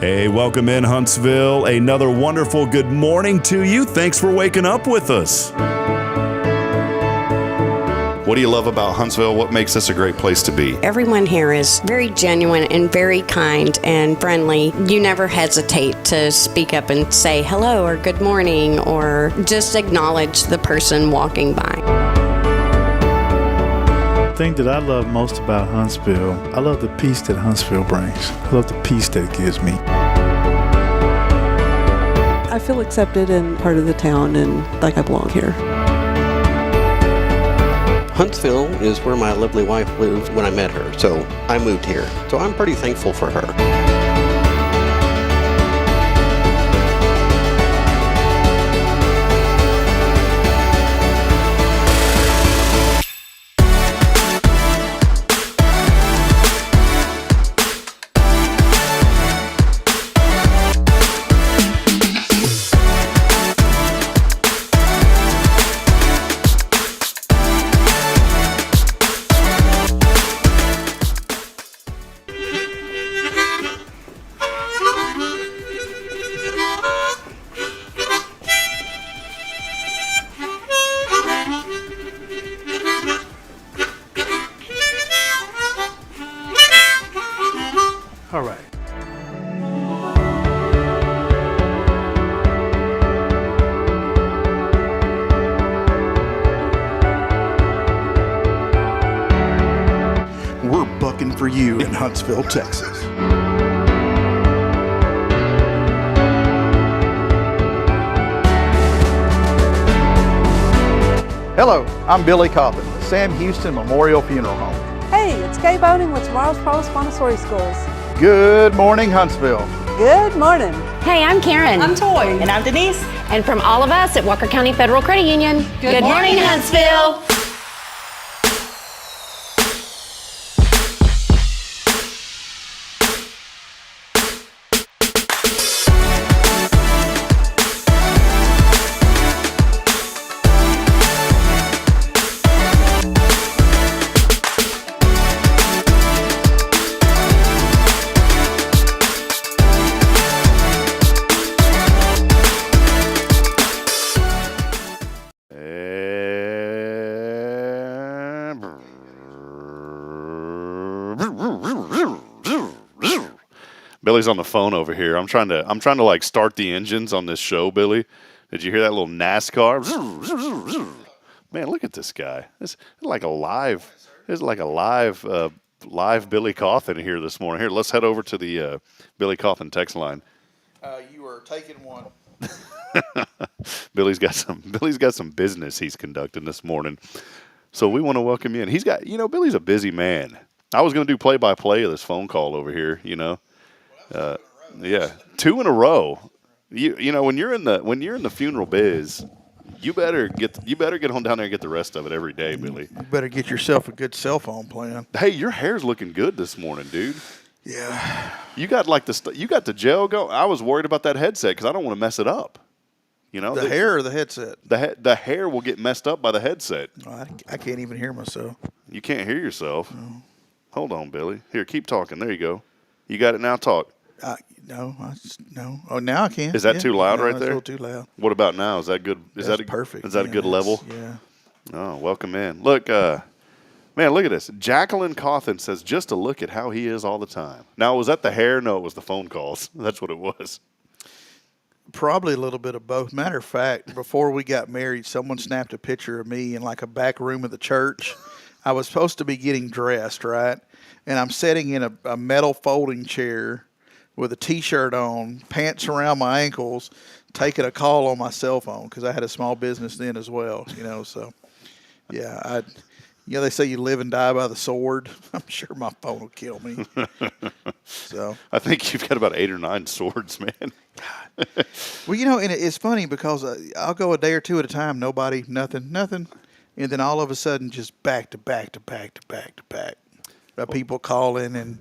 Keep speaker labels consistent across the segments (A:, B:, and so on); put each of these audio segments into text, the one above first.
A: Hey, welcome in Huntsville. Another wonderful good morning to you. Thanks for waking up with us.
B: What do you love about Huntsville? What makes this a great place to be?
C: Everyone here is very genuine and very kind and friendly. You never hesitate to speak up and say hello or good morning or just acknowledge the person walking by.
D: The thing that I love most about Huntsville, I love the peace that Huntsville brings. I love the peace that it gives me.
E: I feel accepted and part of the town and like I belong here.
F: Huntsville is where my lovely wife lived when I met her, so I moved here. So I'm pretty thankful for her.
D: All right.
G: We're bucking for you in Huntsville, Texas.
H: Hello, I'm Billy Cauthen, with Sam Houston Memorial Funeral Home.
E: Hey, it's Kay Boning with Tomorrow's Promise Montessori Schools.
H: Good morning, Huntsville.
E: Good morning.
I: Hey, I'm Karen.
J: I'm Toy. And I'm Denise.
I: And from all of us at Walker County Federal Credit Union, good morning, Huntsville.
B: Billy's on the phone over here. I'm trying to like start the engines on this show, Billy. Did you hear that little NASCAR? Man, look at this guy. It's like a live live Billy Cauthen here this morning. Here, let's head over to the Billy Cauthen text line.
G: You are taking one.
B: Billy's got some business he's conducting this morning. So we want to welcome you in. He's got, Billy's a busy man. I was going to do play-by-play of this phone call over here, yeah, 2 in a row. When you're in the funeral biz, you better get on down there and get the rest of it every day, Billy.
G: You better get yourself a good cell phone plan.
B: Hey, your hair's looking good this morning, dude.
G: Yeah.
B: You got the gel going. I was worried about that headset because I don't want to mess it up.
G: The hair or the headset?
B: The hair will get messed up by the headset.
G: I can't even hear myself.
B: You can't hear yourself?
G: No.
B: Hold on, Billy. Here, keep talking. There you go. You got it now? Talk.
G: No. Oh, now I can.
B: Is that too loud right there?
G: It's a little too loud.
B: What about now? Is that good?
G: That's perfect.
B: Is that a good level?
G: Yeah.
B: Oh, welcome in. Look, man, look at this. Jacqueline Cauthen says, just to look at how he is all the time. Now, was that the hair? No, it was the phone calls. That's what it was.
G: Probably a little bit of both. Matter of fact, before we got married, someone snapped a picture of me in like a back room of the church. I was supposed to be getting dressed, right? And I'm sitting in a metal folding chair with a T-shirt on, pants around my ankles, taking a call on my cell phone because I had a small business then as well, So, yeah, they say you live and die by the sword. I'm sure my phone will kill me. So
B: I think you've got about 8 or 9 swords, man.
G: Well, and it's funny because I'll go a day or two at a time, nobody, nothing, and then all of a sudden, just back to back to back to back to back. People calling and,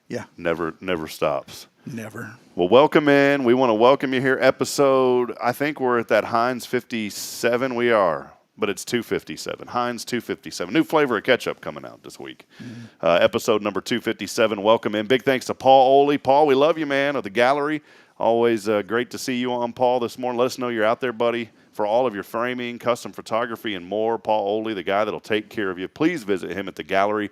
G: yeah.
B: Never stops.
G: Never.
B: Well, welcome in. We want to welcome you here. I think we're at that Heinz 57. We are. but it's $2.57. Heinz $2.57. New flavor of ketchup coming out this week. Episode number 257. Welcome in. Big thanks to Paul Oley. Paul, we love you, man, of the gallery. Always great to see you on, Paul, this morning. Let us know you're out there, buddy, for all of your framing, custom photography, and more. Paul Oley, the guy that'll take care of you. Please visit him at the gallery.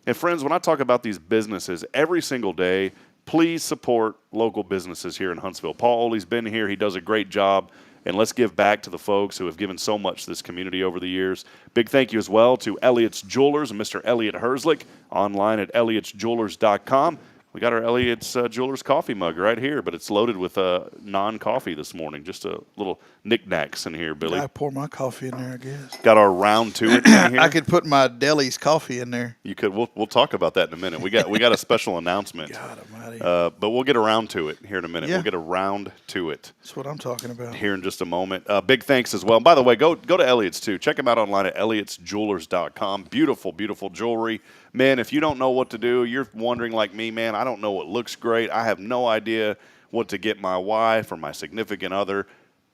B: And friends, when I talk about these businesses every single day, please support local businesses here in Huntsville. Paul Oley's been here. He does a great job. And let's give back to the folks who have given so much to this community over the years. Big thank you as well to Elliott's Jewelers and Mr. Elliott Herzlich, online at elliottjewelers.com. We got our Elliott's Jewelers coffee mug right here, but it's loaded with non-coffee this morning. Just a little knickknacks in here, Billy.
G: I pour my coffee in there, I guess.
B: Got our round to it in here.
G: I could put my deli's coffee in there.
B: You could. We'll talk about that in a minute. We got a special announcement.
G: God almighty.
B: But we'll get around to it here in a minute.
G: Yeah.
B: We'll get around to it.
G: That's what I'm talking about.
B: Here in just a moment. Big thanks as well. And by the way, go to Elliott's too. Check them out online at elliottjewelers.com. Beautiful, beautiful jewelry. Man, if you don't know what to do, you're wondering like me, man, I don't know what looks great. I have no idea what to get my wife or my significant other.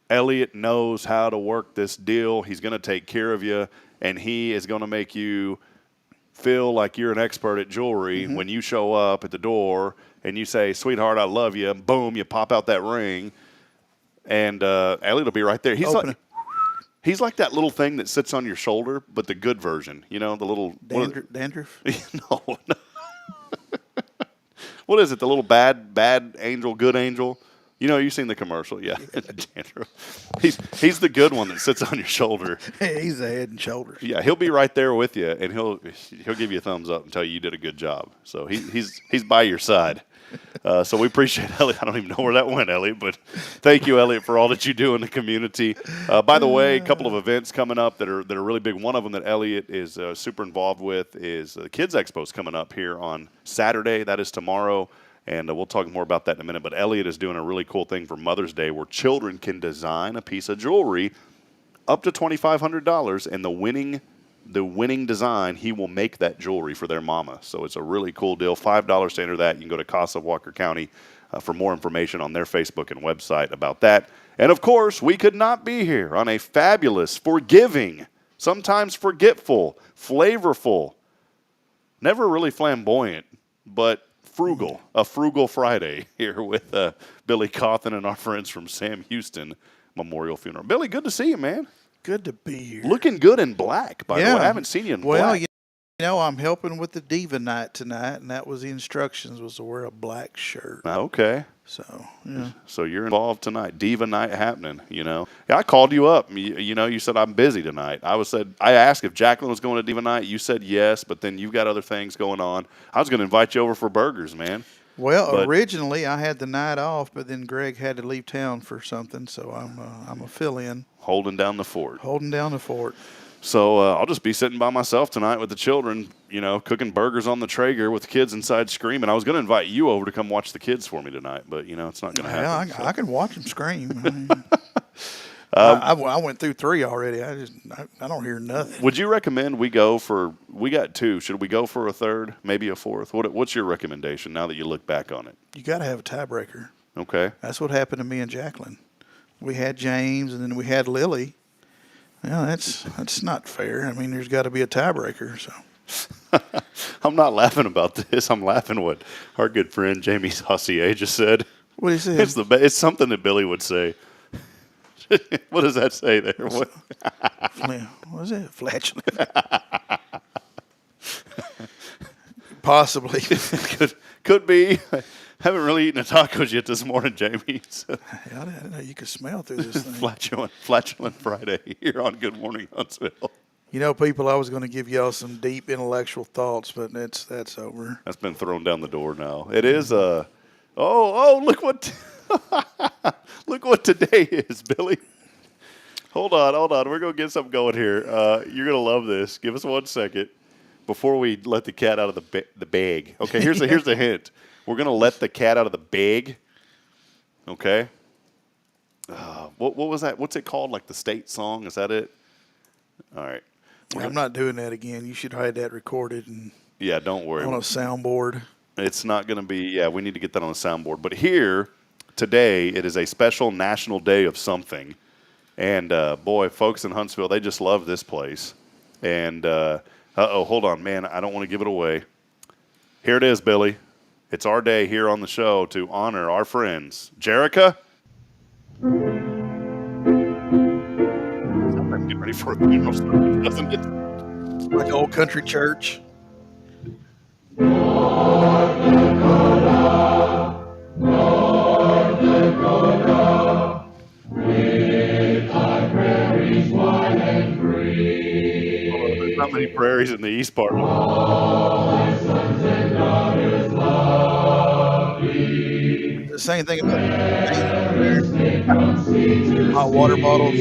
B: Elliott knows how to work this deal. He's going to take care of you, and he is going to make you feel like you're an expert at jewelry when you show up at the door and you say, sweetheart, I love you. Boom, you pop out that ring, and Elliott will be right there. He's like that little thing that sits on your shoulder, but the good version. You know, the little
G: Dandruff?
B: No. What is it? The little bad angel, good angel? You know, you've seen the commercial. Yeah. He's the good one that sits on your shoulder.
G: He's the head and shoulders.
B: Yeah, he'll be right there with you, and he'll give you a thumbs up and tell you did a good job. So he's by your side. So we appreciate Elliott. I don't even know where that went, Elliott, but thank you, Elliott, for all that you do in the community. By the way, a couple of events coming up that are really big. One of them that Elliott is super involved with is the Kids Expo's coming up here on Saturday. That is tomorrow, and we'll talk more about that in a minute. But Elliott is doing a really cool thing for Mother's Day where children can design a piece of jewelry up to $2,500, and the winning design, he will make that jewelry for their mama. So it's a really cool deal. $5 to enter that. You can go to Cauthen, Walker County for more information on their Facebook and website about that. And, of course, we could not be here on a fabulous, forgiving, sometimes forgetful, flavorful, never really flamboyant, but a frugal Friday here with Billy Cauthen and our friends from Sam Houston Memorial Funeral. Billy, good to see you, man.
G: Good to be here.
B: Looking good in black, by the way. I haven't seen you in black.
G: Well, you know, I'm helping with the Diva Night tonight, and that was the instructions was to wear a black shirt.
B: Okay.
G: So, yeah.
B: So you're involved tonight. Diva Night happening, you know. Yeah, I called you up. You know, you said I'm busy tonight. I asked if Jacqueline was going to Diva Night. You said yes, but then you've got other things going on. I was going to invite you over for burgers, man.
G: Well, originally I had the night off, but then Greg had to leave town for something, so I'm a fill-in.
B: Holding down the fort.
G: So
B: I'll just be sitting by myself tonight with the children, you know, cooking burgers on the Traeger with the kids inside screaming. I was going to invite you over to come watch the kids for me tonight, but, you know, it's not going to happen.
G: Yeah, I can watch them scream. I went through 3 already. I don't hear nothing.
B: Would you recommend we got 2. Should we go for a third, maybe a fourth? What's your recommendation now that you look back on it?
G: You got to have a tiebreaker.
B: Okay.
G: That's what happened to me and Jacqueline. We had James, and then we had Lily. Yeah, that's not fair. I mean, there's got to be a tiebreaker. So
B: I'm not laughing about this. I'm laughing what our good friend Jamie Saucier just said.
G: What did he say?
B: It's something that Billy would say. What does that say there? What
G: was it? Flatulent. Possibly.
B: Could be. Haven't really eaten a tacos yet this morning, Jamie. So.
G: I didn't know you could smell through this thing.
B: Flatulent Friday here on Good Morning Huntsville.
G: You know, people, I was going to give y'all some deep intellectual thoughts, but that's over.
B: That's been thrown down the door now. It is look what look what today is, Billy. Hold on. We're going to get something going here. You're going to love this. Give us 1 second before we let the cat out of the bag. Okay, here's the hint. We're going to let the cat out of the bag. Okay. What was that? What's it called? Like the state song? Is that it? All right.
G: I'm not doing that again. You should have that recorded and
B: don't worry.
G: On a soundboard.
B: It's not going to be. We need to get that on a soundboard. But here today, it is a special national day of something, And, boy, folks in Huntsville, they just love this place. And, hold on, man. I don't want to give it away. Here it is, Billy. It's our day here on the show to honor our friends. Jerica? I'm getting ready for a funeral service, doesn't it?
G: Like old country church.
B: There's not many prairies in the east part.
G: The same thing about hot water bottles.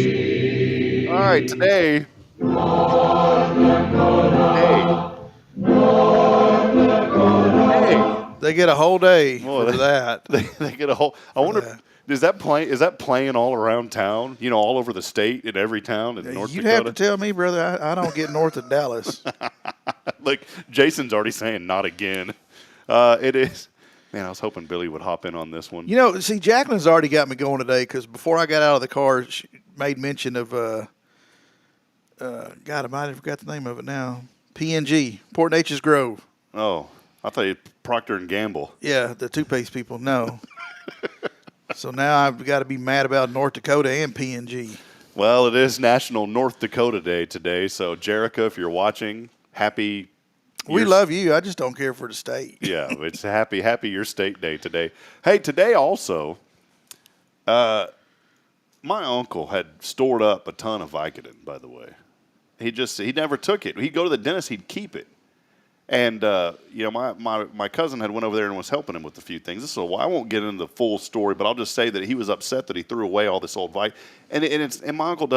B: All right, today.
G: They get a whole day
B: Well,
G: for that.
B: They get a whole. I wonder, is that playing all around town? You know, all over the state, in every town in North
G: You'd
B: Dakota.
G: have to tell me, brother. I don't get north of Dallas.
B: Like Jason's already saying, not again. It is. Man, I was hoping Billy would hop in on this one.
G: You know, see, Jacqueline's already got me going today because before I got out of the car, she made mention of, God, I might have forgot the name of it now. PNG, Port Neches Grove.
B: Oh, I thought you Procter and Gamble.
G: Yeah, the toothpaste people. No. So now I've got to be mad about North Dakota and PNG.
B: Well, it is National North Dakota Day today. So, Jerica, if you're watching, happy.
G: We love you. I just don't care for the state.
B: Yeah, it's happy your state day today. Hey, today also, my uncle had stored up a ton of Vicodin, by the way. He never took it. He'd go to the dentist, he'd keep it. And, my cousin had went over there and was helping him with a few things. So I won't get into the full story, but I'll just say that he was upset that he threw away all this old Vicodin. And my uncle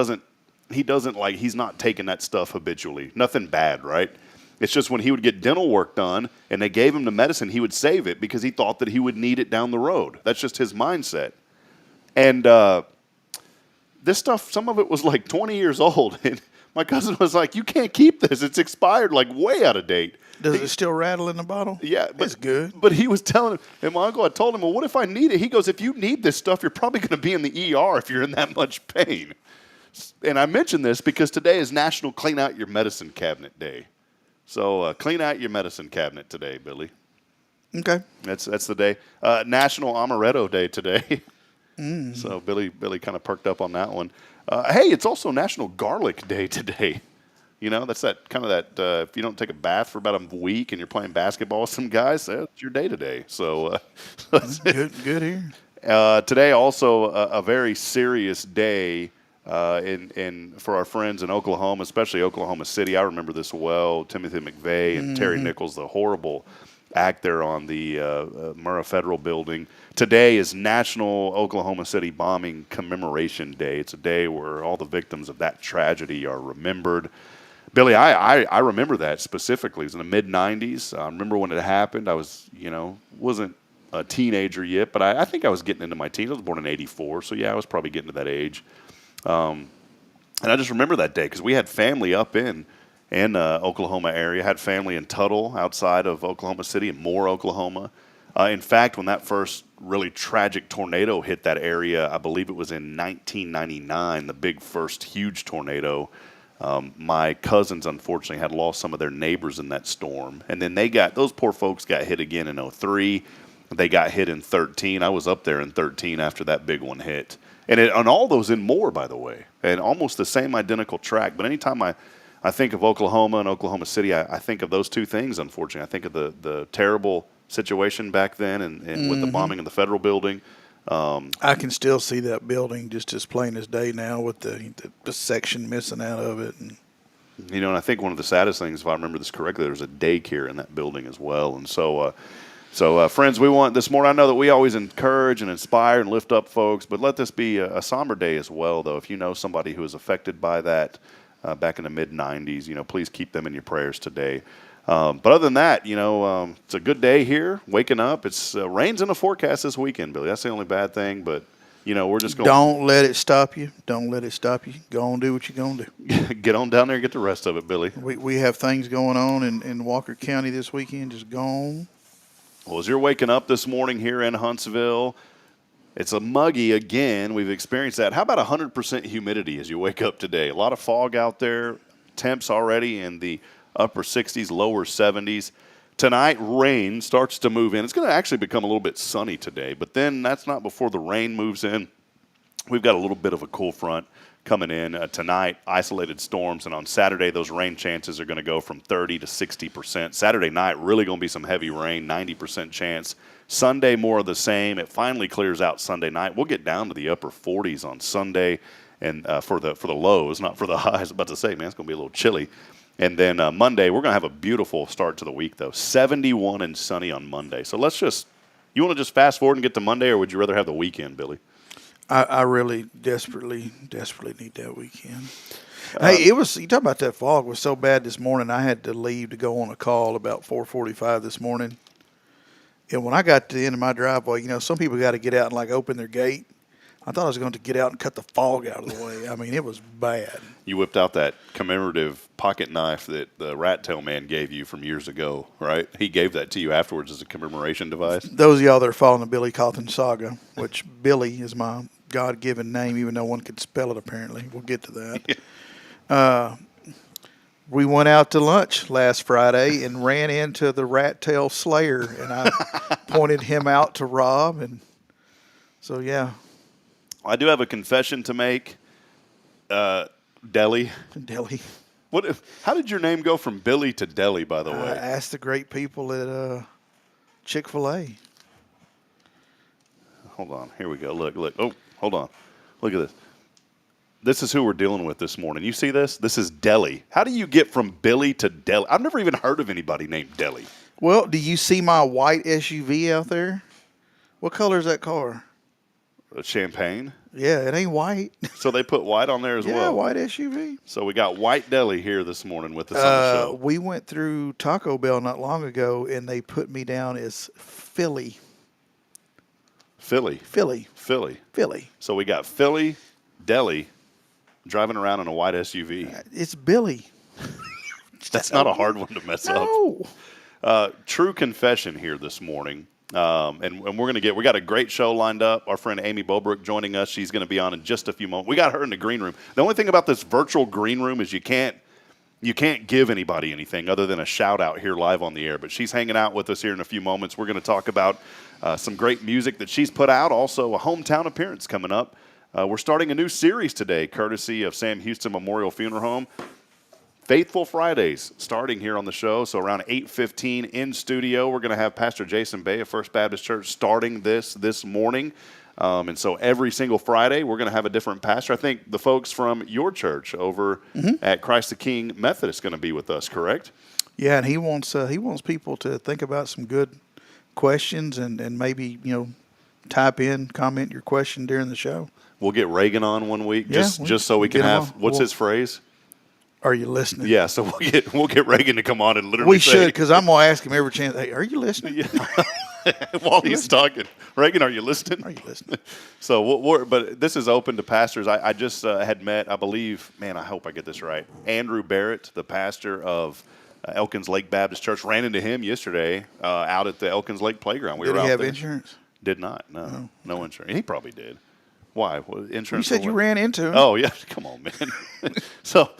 B: he's not taking that stuff habitually. Nothing bad, right? It's just when he would get dental work done and they gave him the medicine, he would save it because he thought that he would need it down the road. That's just his mindset. And this stuff, some of it was like 20 years old. And my cousin was like, you can't keep this. It's expired, like way out of date.
G: Does it still rattle in the bottle?
B: Yeah. But,
G: it's good.
B: But he was telling him, and my uncle had told him, well, what if I need it? He goes, if you need this stuff, you're probably going to be in the ER if you're in that much pain. And I mention this because today is National Clean Out Your Medicine Cabinet Day. So clean out your medicine cabinet today, Billy.
G: Okay.
B: That's the day. National Amaretto Day today. So Billy kind of perked up on that one. Hey, it's also National Garlic Day today. You know, that's that kind of that. If you don't take a bath for about a week and you're playing basketball with some guys, that's your day today. So
G: good here.
B: Today also a very serious day. For our friends in Oklahoma, especially Oklahoma City. I remember this well. Timothy McVeigh and Terry Nichols, the horrible act there on the Murrah Federal Building. Today is National Oklahoma City Bombing Commemoration Day. It's a day where all the victims of that tragedy are remembered. Billy, I remember that specifically. It was in the mid-'90s. I remember when it happened. I was, wasn't a teenager yet, but I think I was getting into my teens. I was born in '84, so yeah, I was probably getting to that age. And I just remember that day because we had family up in Oklahoma area, had family in Tuttle outside of Oklahoma City in Moore, Oklahoma. In fact, when that first really tragic tornado hit that area, I believe it was in 1999, the big first huge tornado. My cousins, unfortunately, had lost some of their neighbors in that storm. And then those poor folks got hit again in 2003. They got hit in 2013. I was up there in 2013 after that big one hit. And all those in Moore, by the way, and almost the same identical track. But anytime I think of Oklahoma and Oklahoma City, I think of those two things, unfortunately. I think of the terrible situation back then and with the bombing of the federal building.
G: I can still see that building just as plain as day now with the section missing out of it. And
B: I think one of the saddest things, if I remember this correctly, there was a daycare in that building as well. And so friends, we want this morning. I know that we always encourage and inspire and lift up folks, but let this be a somber day as well, though. If you know somebody who was affected by that back in the mid-'90s, please keep them in your prayers today. But other than that, it's a good day here, waking up. It's rains in the forecast this weekend, Billy. That's the only bad thing, but, we're just going.
G: Don't let it stop you. Don't let it stop you. Go on, do what you're going to do.
B: Get on down there and get the rest of it, Billy.
G: We have things going on in Walker County this weekend. Just go on.
B: Well, as you're waking up this morning here in Huntsville, It's a muggy again. We've experienced that. How about 100% humidity as you wake up today? A lot of fog out there. Temps already in the upper 60s, lower 70s. Tonight, rain starts to move in. It's going to actually become a little bit sunny today, but then that's not before the rain moves in. We've got a little bit of a cool front coming in tonight, isolated storms, and on Saturday, those rain chances are going to go from 30 to 60%. Saturday night, really going to be some heavy rain, 90% chance. Sunday, more of the same. It finally clears out Sunday night. We'll get down to the upper 40s on Sunday, and for the lows, not for the highs. I was about to say, man, it's going to be a little chilly. And then Monday, we're going to have a beautiful start to the week, though. 71 and sunny on Monday. So you want to just fast forward and get to Monday, or would you rather have the weekend, Billy?
G: I really desperately need that weekend. Hey, you talk about that fog was so bad this morning. I had to leave to go on a call about 4:45 this morning. And when I got to the end of my driveway, some people got to get out and open their gate. I thought I was going to get out and cut the fog out of the way. I mean, it was bad.
B: You whipped out that commemorative pocket knife that the rat tail man gave you from years ago, right? He gave that to you afterwards as a commemoration device.
G: Those of y'all that are following the Billy Cauthen saga, which Billy is my God-given name, even though one could spell it apparently. We'll get to that. We went out to lunch last Friday and ran into the rat tail slayer, and I pointed him out to Rob. And so, yeah.
B: I do have a confession to make. Deli. How did your name go from Billy to Deli, by the way?
G: I asked the great people at Chick-fil-A.
B: Hold on. Here we go. Look. Oh, hold on. Look at this. This is who we're dealing with this morning. You see this? This is Deli. How do you get from Billy to Deli? I've never even heard of anybody named Deli.
G: Well, do you see my white SUV out there? What color is that car?
B: Champagne?
G: Yeah, it ain't white.
B: So they put white on there as well?
G: Yeah, white SUV.
B: So we got White Deli here this morning with us on the show.
G: We went through Taco Bell not long ago, and they put me down as Philly.
B: Philly. So we got Philly, Deli, driving around in a white SUV.
G: It's Billy.
B: That's not a hard one to mess up. True confession here this morning. And we're going we got a great show lined up. Our friend Aimee Bobruk joining us. She's going to be on in just a few moments. We got her in the green room. The only thing about this virtual green room is you can't give anybody anything other than a shout out here live on the air. But she's hanging out with us here in a few moments. We're going to talk about some great music that she's put out. Also a hometown appearance coming up. We're starting a new series today, courtesy of Sam Houston Memorial Funeral Home. Faithful Fridays starting here on the show. So around 8:15 in studio, we're going to have Pastor Jason Bay of First Baptist Church starting this morning. And so every single Friday, we're going to have a different pastor. I think the folks from your church over at Christ the King Methodist going to be with us, correct?
G: Yeah, and he wants people to think about some good questions and maybe, type in, comment your question during the show.
B: We'll get Reagan on one week just so we can have, what's his phrase?
G: Are you listening?
B: Yeah, so we'll get Reagan to come on and literally say.
G: We should, because I'm going to ask him every chance, hey, are you listening?
B: Yeah. While he's talking. Reagan, are you listening?
G: Are you listening?
B: So, but this is open to pastors. I just had met, I believe, man, I hope I get this right, Andrew Barrett, the pastor of Elkins Lake Baptist Church. Ran into him yesterday out at the Elkins Lake Playground.
G: Did he have insurance?
B: Did not, no insurance. He probably did. Why? Insurance?
G: You said you ran into him.
B: Oh, yeah. Come on, man. So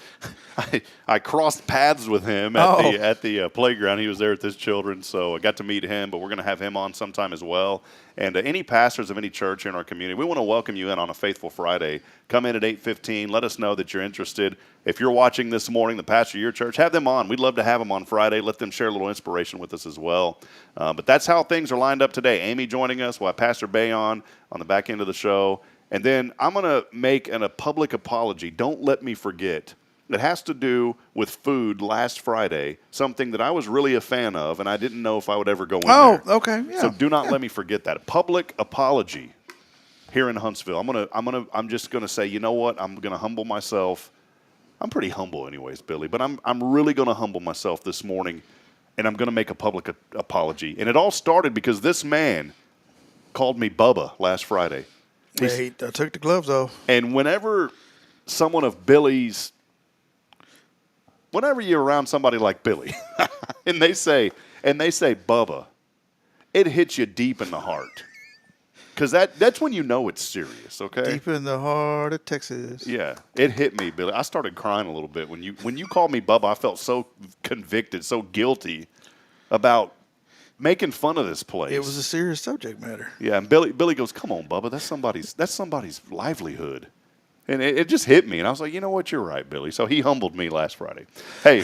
B: I crossed paths with him at the playground. He was there with his children, so I got to meet him, but we're going to have him on sometime as well. And any pastors of any church in our community, we want to welcome you in on a Faithful Friday. Come in at 8:15. Let us know that you're interested. If you're watching this morning, the pastor of your church, have them on. We'd love to have them on Friday. Let them share a little inspiration with us as well. But that's how things are lined up today. Aimee joining us. We'll have Pastor Bay on the back end of the show. And then I'm going to make a public apology. Don't let me forget. It has to do with food last Friday, something that I was really a fan of, and I didn't know if I would ever go in there.
G: Oh, okay. Yeah.
B: So do not let me forget that. A public apology here in Huntsville. I'm just going to say, you know what? I'm going to humble myself. I'm pretty humble anyways, Billy, but I'm really going to humble myself this morning, and I'm going to make a public apology. And it all started because this man called me Bubba last Friday.
G: I took the gloves off.
B: And whenever someone of Billy's, whenever you're around somebody like Billy, and they say Bubba, it hits you deep in the heart. because that's when you know it's serious, okay?
G: Deep in the heart of Texas.
B: Yeah, it hit me, Billy. I started crying a little bit when you called me Bubba. I felt so convicted, so guilty about making fun of this place.
G: It was a serious subject matter.
B: Yeah, and Billy goes, "Come on, Bubba, that's somebody's livelihood." And it just hit me, and I was like, you know what, you're right, Billy. So he humbled me last Friday. Hey,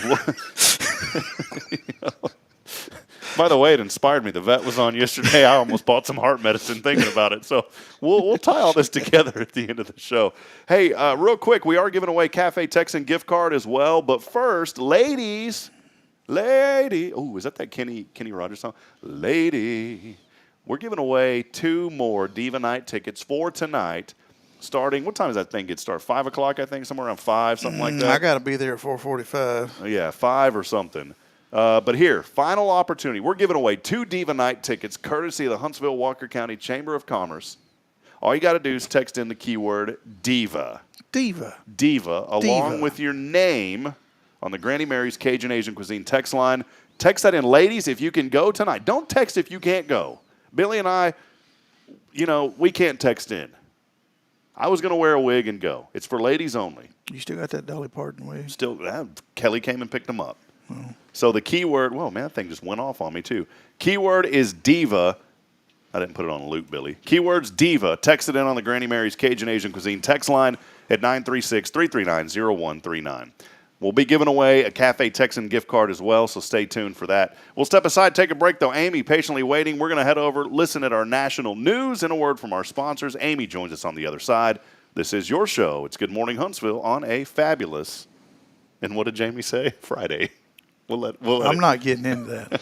B: by the way, it inspired me. The vet was on yesterday. I almost bought some heart medicine thinking about it. So we'll tie all this together at the end of the show. Hey, real quick, we are giving away Cafe Texan gift card as well. But first, ladies. Oh, is that Kenny Rogers song? Lady. We're giving away 2 more Diva Night tickets for tonight. Starting, what time does that thing get started? 5 o'clock, I think, somewhere around 5, something like that.
G: I got to be there at 4:45.
B: Yeah, 5 or something. But here, final opportunity. We're giving away 2 Diva Night tickets, courtesy of the Huntsville Walker County Chamber of Commerce. All you got to do is text in the keyword Diva. Diva, along with your name on the Granny Mary's Cajun Asian Cuisine text line. Text that in, ladies, if you can go tonight. Don't text if you can't go. Billy and I, we can't text in. I was going to wear a wig and go. It's for ladies only.
G: You still got that Dolly Parton wig?
B: Still, Kelly came and picked them up. Oh. So the keyword, that thing just went off on me too. Keyword is Diva. I didn't put it on loop, Billy. Keyword's Diva. Text it in on the Granny Mary's Cajun Asian Cuisine text line at 936-339-0139. We'll be giving away a Cafe Texan gift card as well, so stay tuned for that. We'll step aside, take a break, though. Aimee patiently waiting. We're going to head over, listen at our national news, and a word from our sponsors. Aimee joins us on the other side. This is your show. It's Good Morning Huntsville on a fabulous, and what did Jamie say? Friday.
G: I'm not getting into that.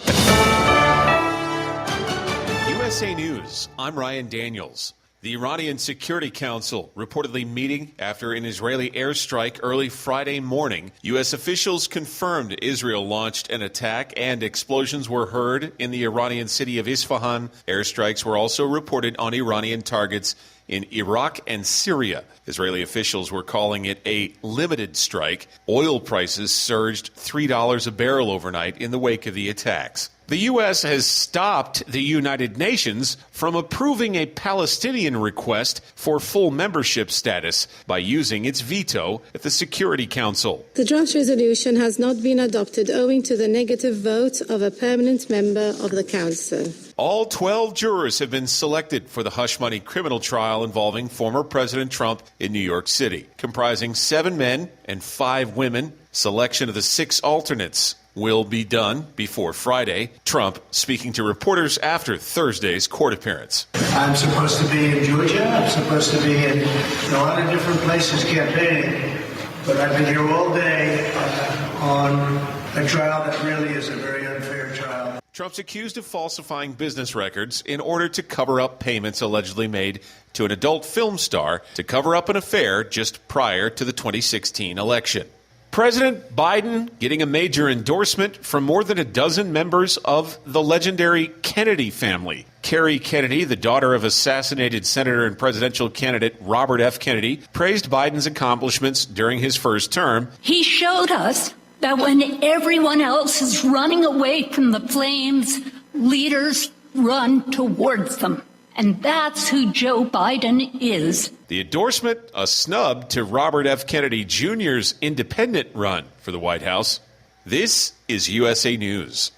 J: USA News, I'm Ryan Daniels. The Iranian Security Council reportedly meeting after an Israeli airstrike early Friday morning. U.S. officials confirmed Israel launched an attack and explosions were heard in the Iranian city of Isfahan. Airstrikes were also reported on Iranian targets in Iraq and Syria. Israeli officials were calling it a limited strike. Oil prices surged $3 a barrel overnight in the wake of the attacks. The U.S. has stopped the United Nations from approving a Palestinian request for full membership status by using its veto at the Security Council.
K: The draft resolution has not been adopted owing to the negative vote of a permanent member of the Council.
J: All 12 jurors have been selected for the hush money criminal trial involving former President Trump in New York City, comprising 7 men and 5 women. Selection of the 6 alternates will be done before Friday. Trump speaking to reporters after Thursday's court appearance.
L: I'm supposed to be in Georgia. I'm supposed to be in a lot of different places campaigning. But I've been here all day on a trial that really is a very unfair trial.
J: Trump's accused of falsifying business records in order to cover up payments allegedly made to an adult film star to cover up an affair just prior to the 2016 election. President Biden getting a major endorsement from more than a dozen members of the legendary Kennedy family. Kerry Kennedy, the daughter of assassinated Senator and presidential candidate Robert F. Kennedy, praised Biden's accomplishments during his first term.
M: He showed us that when everyone else is running away from the flames, leaders run towards them. And that's who Joe Biden is.
J: The endorsement, a snub to Robert F. Kennedy Jr.'s independent run for the White House. This is USA News.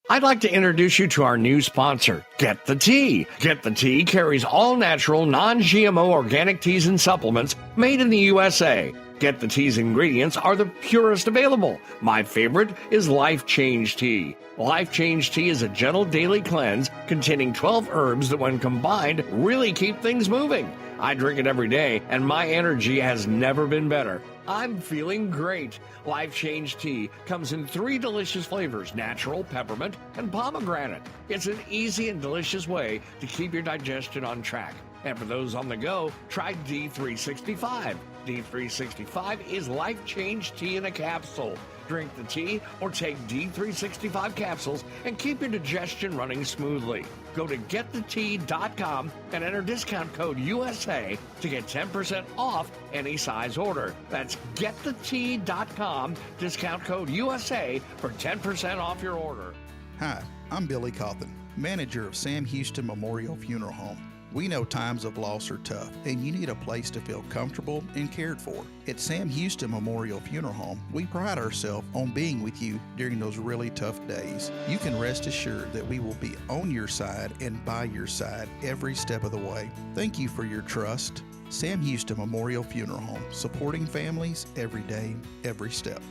N: I'd like to introduce you to our new sponsor, Get the Tea. Get the Tea carries all natural, non-GMO organic teas and supplements made in the USA. Get the Tea's ingredients are the purest available. My favorite is Life Change Tea. Life Change Tea is a gentle daily cleanse containing 12 herbs that when combined really keep things moving. I drink it every day and my energy has never been better. I'm feeling great. Life Change Tea comes in 3 delicious flavors, natural, peppermint, and pomegranate. It's an easy and delicious way to keep your digestion on track. And for those on the go, try D365. D365 is Life Change Tea in a capsule. Drink the tea or take D365 capsules and keep your digestion running smoothly. Go to getthetea.com and enter discount code USA to get 10% off any size order. That's getthetea.com, discount code USA for 10% off your order.
O: Hi, I'm Billy Cauthen.
G: manager of Sam Houston Memorial Funeral Home. We know times of loss are tough, and you need a place to feel comfortable and cared for. At Sam Houston Memorial Funeral Home, we pride ourselves on being with you during those really tough days. You can rest assured that we will be on your side and by your side every step of the way. Thank you for your trust. Sam Houston Memorial Funeral Home, supporting families every day, every step.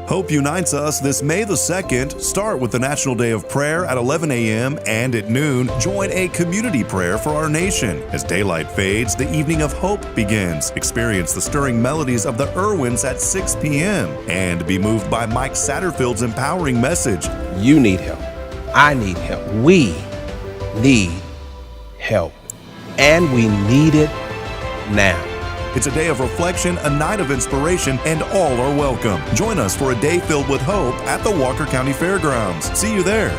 A: Hope unites us this May the 2nd. Start with the National Day of Prayer at 11 a.m. and at noon, join a community prayer for our nation. As daylight fades, the evening of hope begins. Experience the stirring melodies of the Irwins at 6 p.m. and be moved by Mike Satterfield's empowering message.
O: You need help. I need help. We need help. And we need it now.
A: It's a day of reflection, a night of inspiration, and all are welcome. Join us for a day filled with hope at the Walker County Fairgrounds. See you there.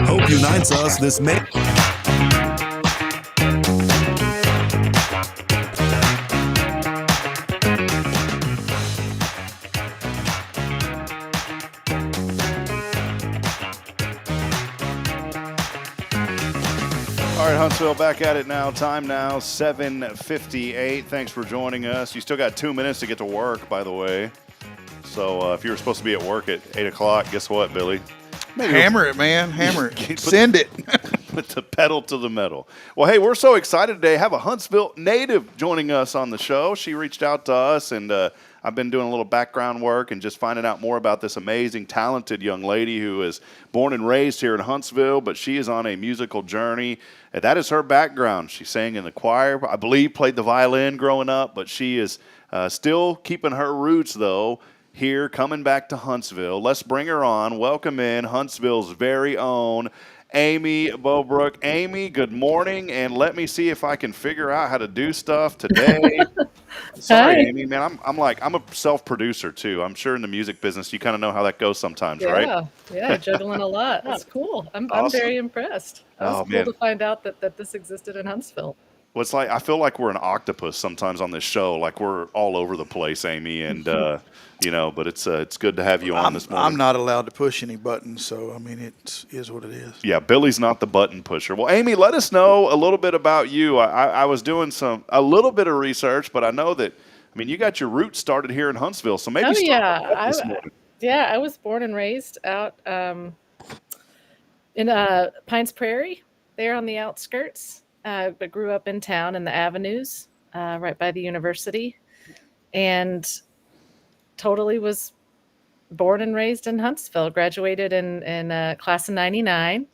A: Hope unites us this May.
B: All right, Huntsville, back at it now. Time now, 7:58. Thanks for joining us. You still got 2 minutes to get to work, by the way. So if you were supposed to be at work at 8 o'clock, guess what, Billy?
G: Hammer it, man. Hammer it. Send it.
B: Put the pedal to the metal. Well, hey, we're so excited today. Have a Huntsville native joining us on the show. She reached out to us, and I've been doing a little background work and just finding out more about this amazing, talented young lady who is born and raised here in Huntsville, but she is on a musical journey. And that is her background. She sang in the choir, I believe, played the violin growing up, but she is still keeping her roots, though, here, coming back to Huntsville. Let's bring her on. Welcome in Huntsville's very own Aimee Bobruk. Aimee, good morning, and let me see if I can figure out how to do stuff today. Sorry,
P: Hi.
B: Aimee, man. I'm a self-producer too. I'm sure in the music business you kind of know how that goes sometimes, right?
P: Yeah, juggling a lot. That's cool. I'm
B: Awesome.
P: very impressed. That was
B: Oh,
P: cool
B: man.
P: to find out that this existed in Huntsville.
B: Well, it's like I feel like we're an octopus sometimes on this show. Like we're all over the place, Aimee, and but it's good to have you on this morning.
G: I'm not allowed to push any buttons, so I mean it is what it is.
B: Yeah, Billy's not the button pusher. Well, Aimee, let us know a little bit about you. I was doing a little bit of research, but I know that you got your roots started here in Huntsville, so maybe start with that this morning.
P: I was born and raised out in Pines Prairie, there on the outskirts, but grew up in town in the avenues, right by the university, and totally was born and raised in Huntsville. Graduated in class of '99.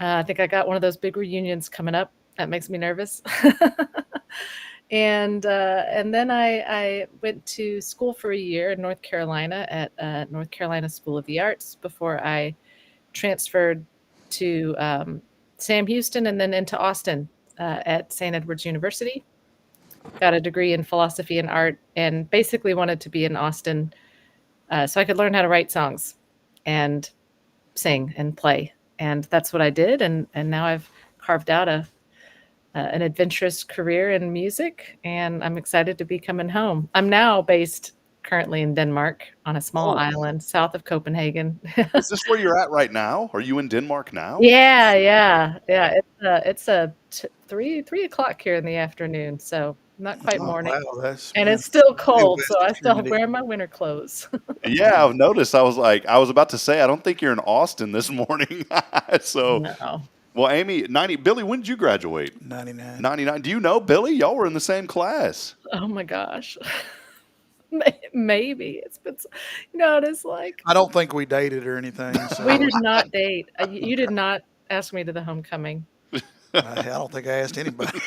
P: I think I got one of those big reunions coming up. That makes me nervous. And then I went to school for a year in North Carolina at North Carolina School of the Arts before I transferred to Sam Houston and then into Austin at St. Edward's University. Got a degree in philosophy and art, and basically wanted to be in Austin so I could learn how to write songs and sing and play. And that's what I did. And now I've carved out an adventurous career in music, and I'm excited to be coming home. I'm now based currently in Denmark on a small island south of Copenhagen.
B: Is this where you're at right now? Are you in Denmark now?
P: Yeah. It's 3 o'clock here in the afternoon, so not quite morning.
G: Wow,
P: and it's still cold, so I still wear my winter clothes.
B: Yeah, I've noticed. I was about to say, I don't think you're in Austin this morning. So,
P: no.
B: Well, Aimee, Billy, when did you graduate?
G: 99.
B: 99. Do you know Billy? Y'all were in the same class.
P: Oh my gosh. Maybe it's been, it is like.
G: I don't think we dated or anything. So.
P: We did not date. You did not ask me to the homecoming.
G: I don't think I asked anybody.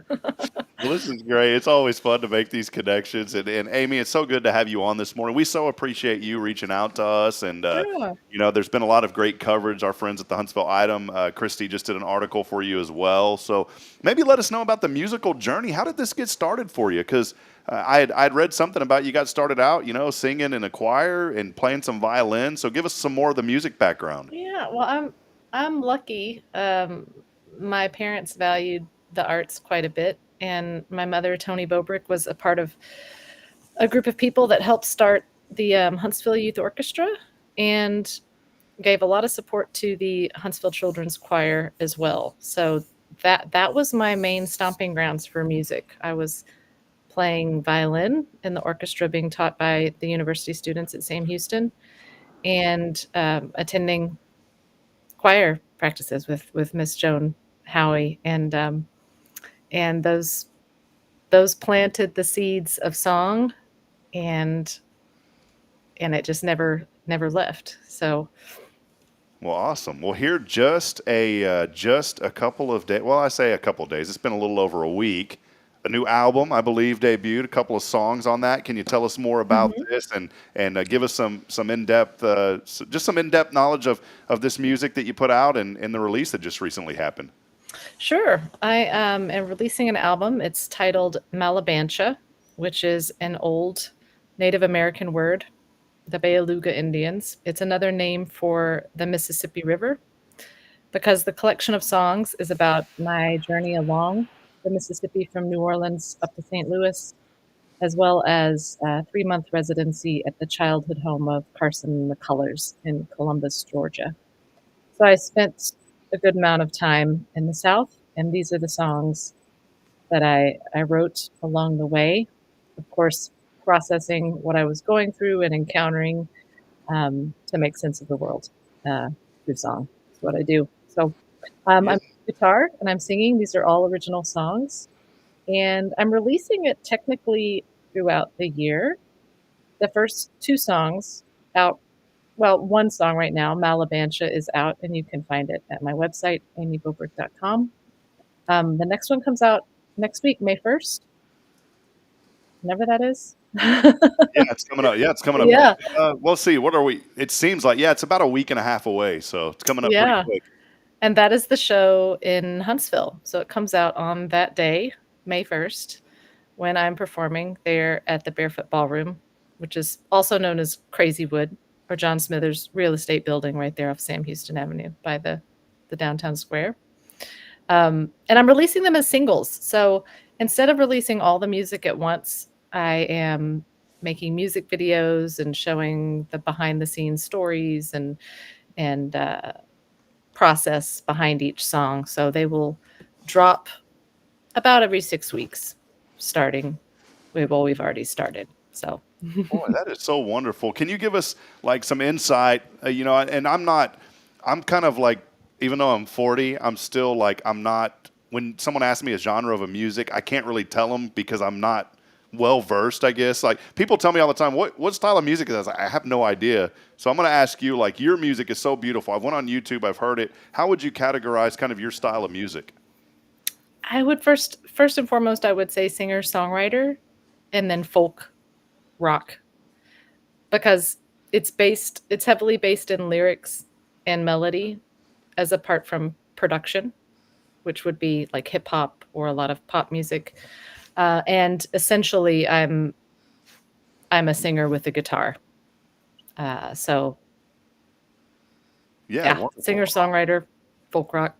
B: Well, this is great. It's always fun to make these connections. And Aimee, it's so good to have you on this morning. We so appreciate you reaching out to us. And, there's been a lot of great coverage. Our friends at the Huntsville Item, Christy just did an article for you as well. So maybe let us know about the musical journey. How did this get started for you? Because I'd read something about you got started out, singing in a choir and playing some violin. So give us some more of the music background.
P: Yeah, well, I'm lucky. My parents valued the arts quite a bit, and my mother, Tony Bobruk, was a part of a group of people that helped start the Huntsville Youth Orchestra and gave a lot of support to the Huntsville Children's Choir as well. So that was my main stomping grounds for music. I was playing violin in the orchestra being taught by the university students at Sam Houston, and attending choir practices with Miss Joan Howie, and those planted the seeds of song, and it just never left. So.
B: Well, awesome. Well, here just a couple of days. Well, I say a couple of days. It's been a little over a week. A new album, I believe, debuted. A couple of songs on that. Can you tell us more about this and give us some in-depth, just some in-depth knowledge of this music that you put out and the release that just recently happened?
P: Sure. I am releasing an album. It's titled Malabancha, which is an old Native American word, the Bealuga Indians. It's another name for the Mississippi River, because the collection of songs is about my journey along the Mississippi from New Orleans up to St. Louis, as well as a 3-month residency at the childhood home of Carson McCullers in Columbus, Georgia. So I spent a good amount of time in the South, and these are the songs that I wrote along the way. Of course, processing what I was going through and encountering to make sense of the world through song. That's what I do. So I'm guitar and I'm singing. These are all original songs, and I'm releasing it technically throughout the year. The first 2 songs out, well, 1 song right now, Malabancha, is out, and you can find it at my website, aimeebobruk.com. The next one comes out next week, May 1st. Whenever that is.
B: Yeah, it's coming up. Yeah, it's coming up.
P: Yeah.
B: We'll see. What are we? It seems like, it's about a week and a half away, so it's coming up pretty quick.
P: And that is the show in Huntsville. So it comes out on that day, May 1st, when I'm performing there at the Barefoot Ballroom, which is also known as Crazy Wood, or John Smithers Real Estate Building right there off Sam Houston Avenue by the downtown square. And I'm releasing them as singles. So instead of releasing all the music at once, I am making music videos and showing the behind the scenes stories and process behind each song. So they will drop about every 6 weeks, starting. We've already started. So.
B: Boy, that is so wonderful. Can you give us like some insight? And I'm kind of like, even though I'm 40, I'm still like, I'm not. When someone asks me a genre of a music, I can't really tell them because I'm not well versed, I guess. Like, people tell me all the time, what style of music is that? I have no idea. So I'm going to ask you, like, your music is so beautiful. I've went on YouTube, I've heard it. How would you categorize kind of your style of music?
P: I would first and foremost, I would say singer-songwriter, and then folk rock, because it's heavily based in lyrics and melody, as apart from production, which would be like hip hop or a lot of pop music. And essentially, I'm a singer with a guitar. So singer songwriter, folk rock,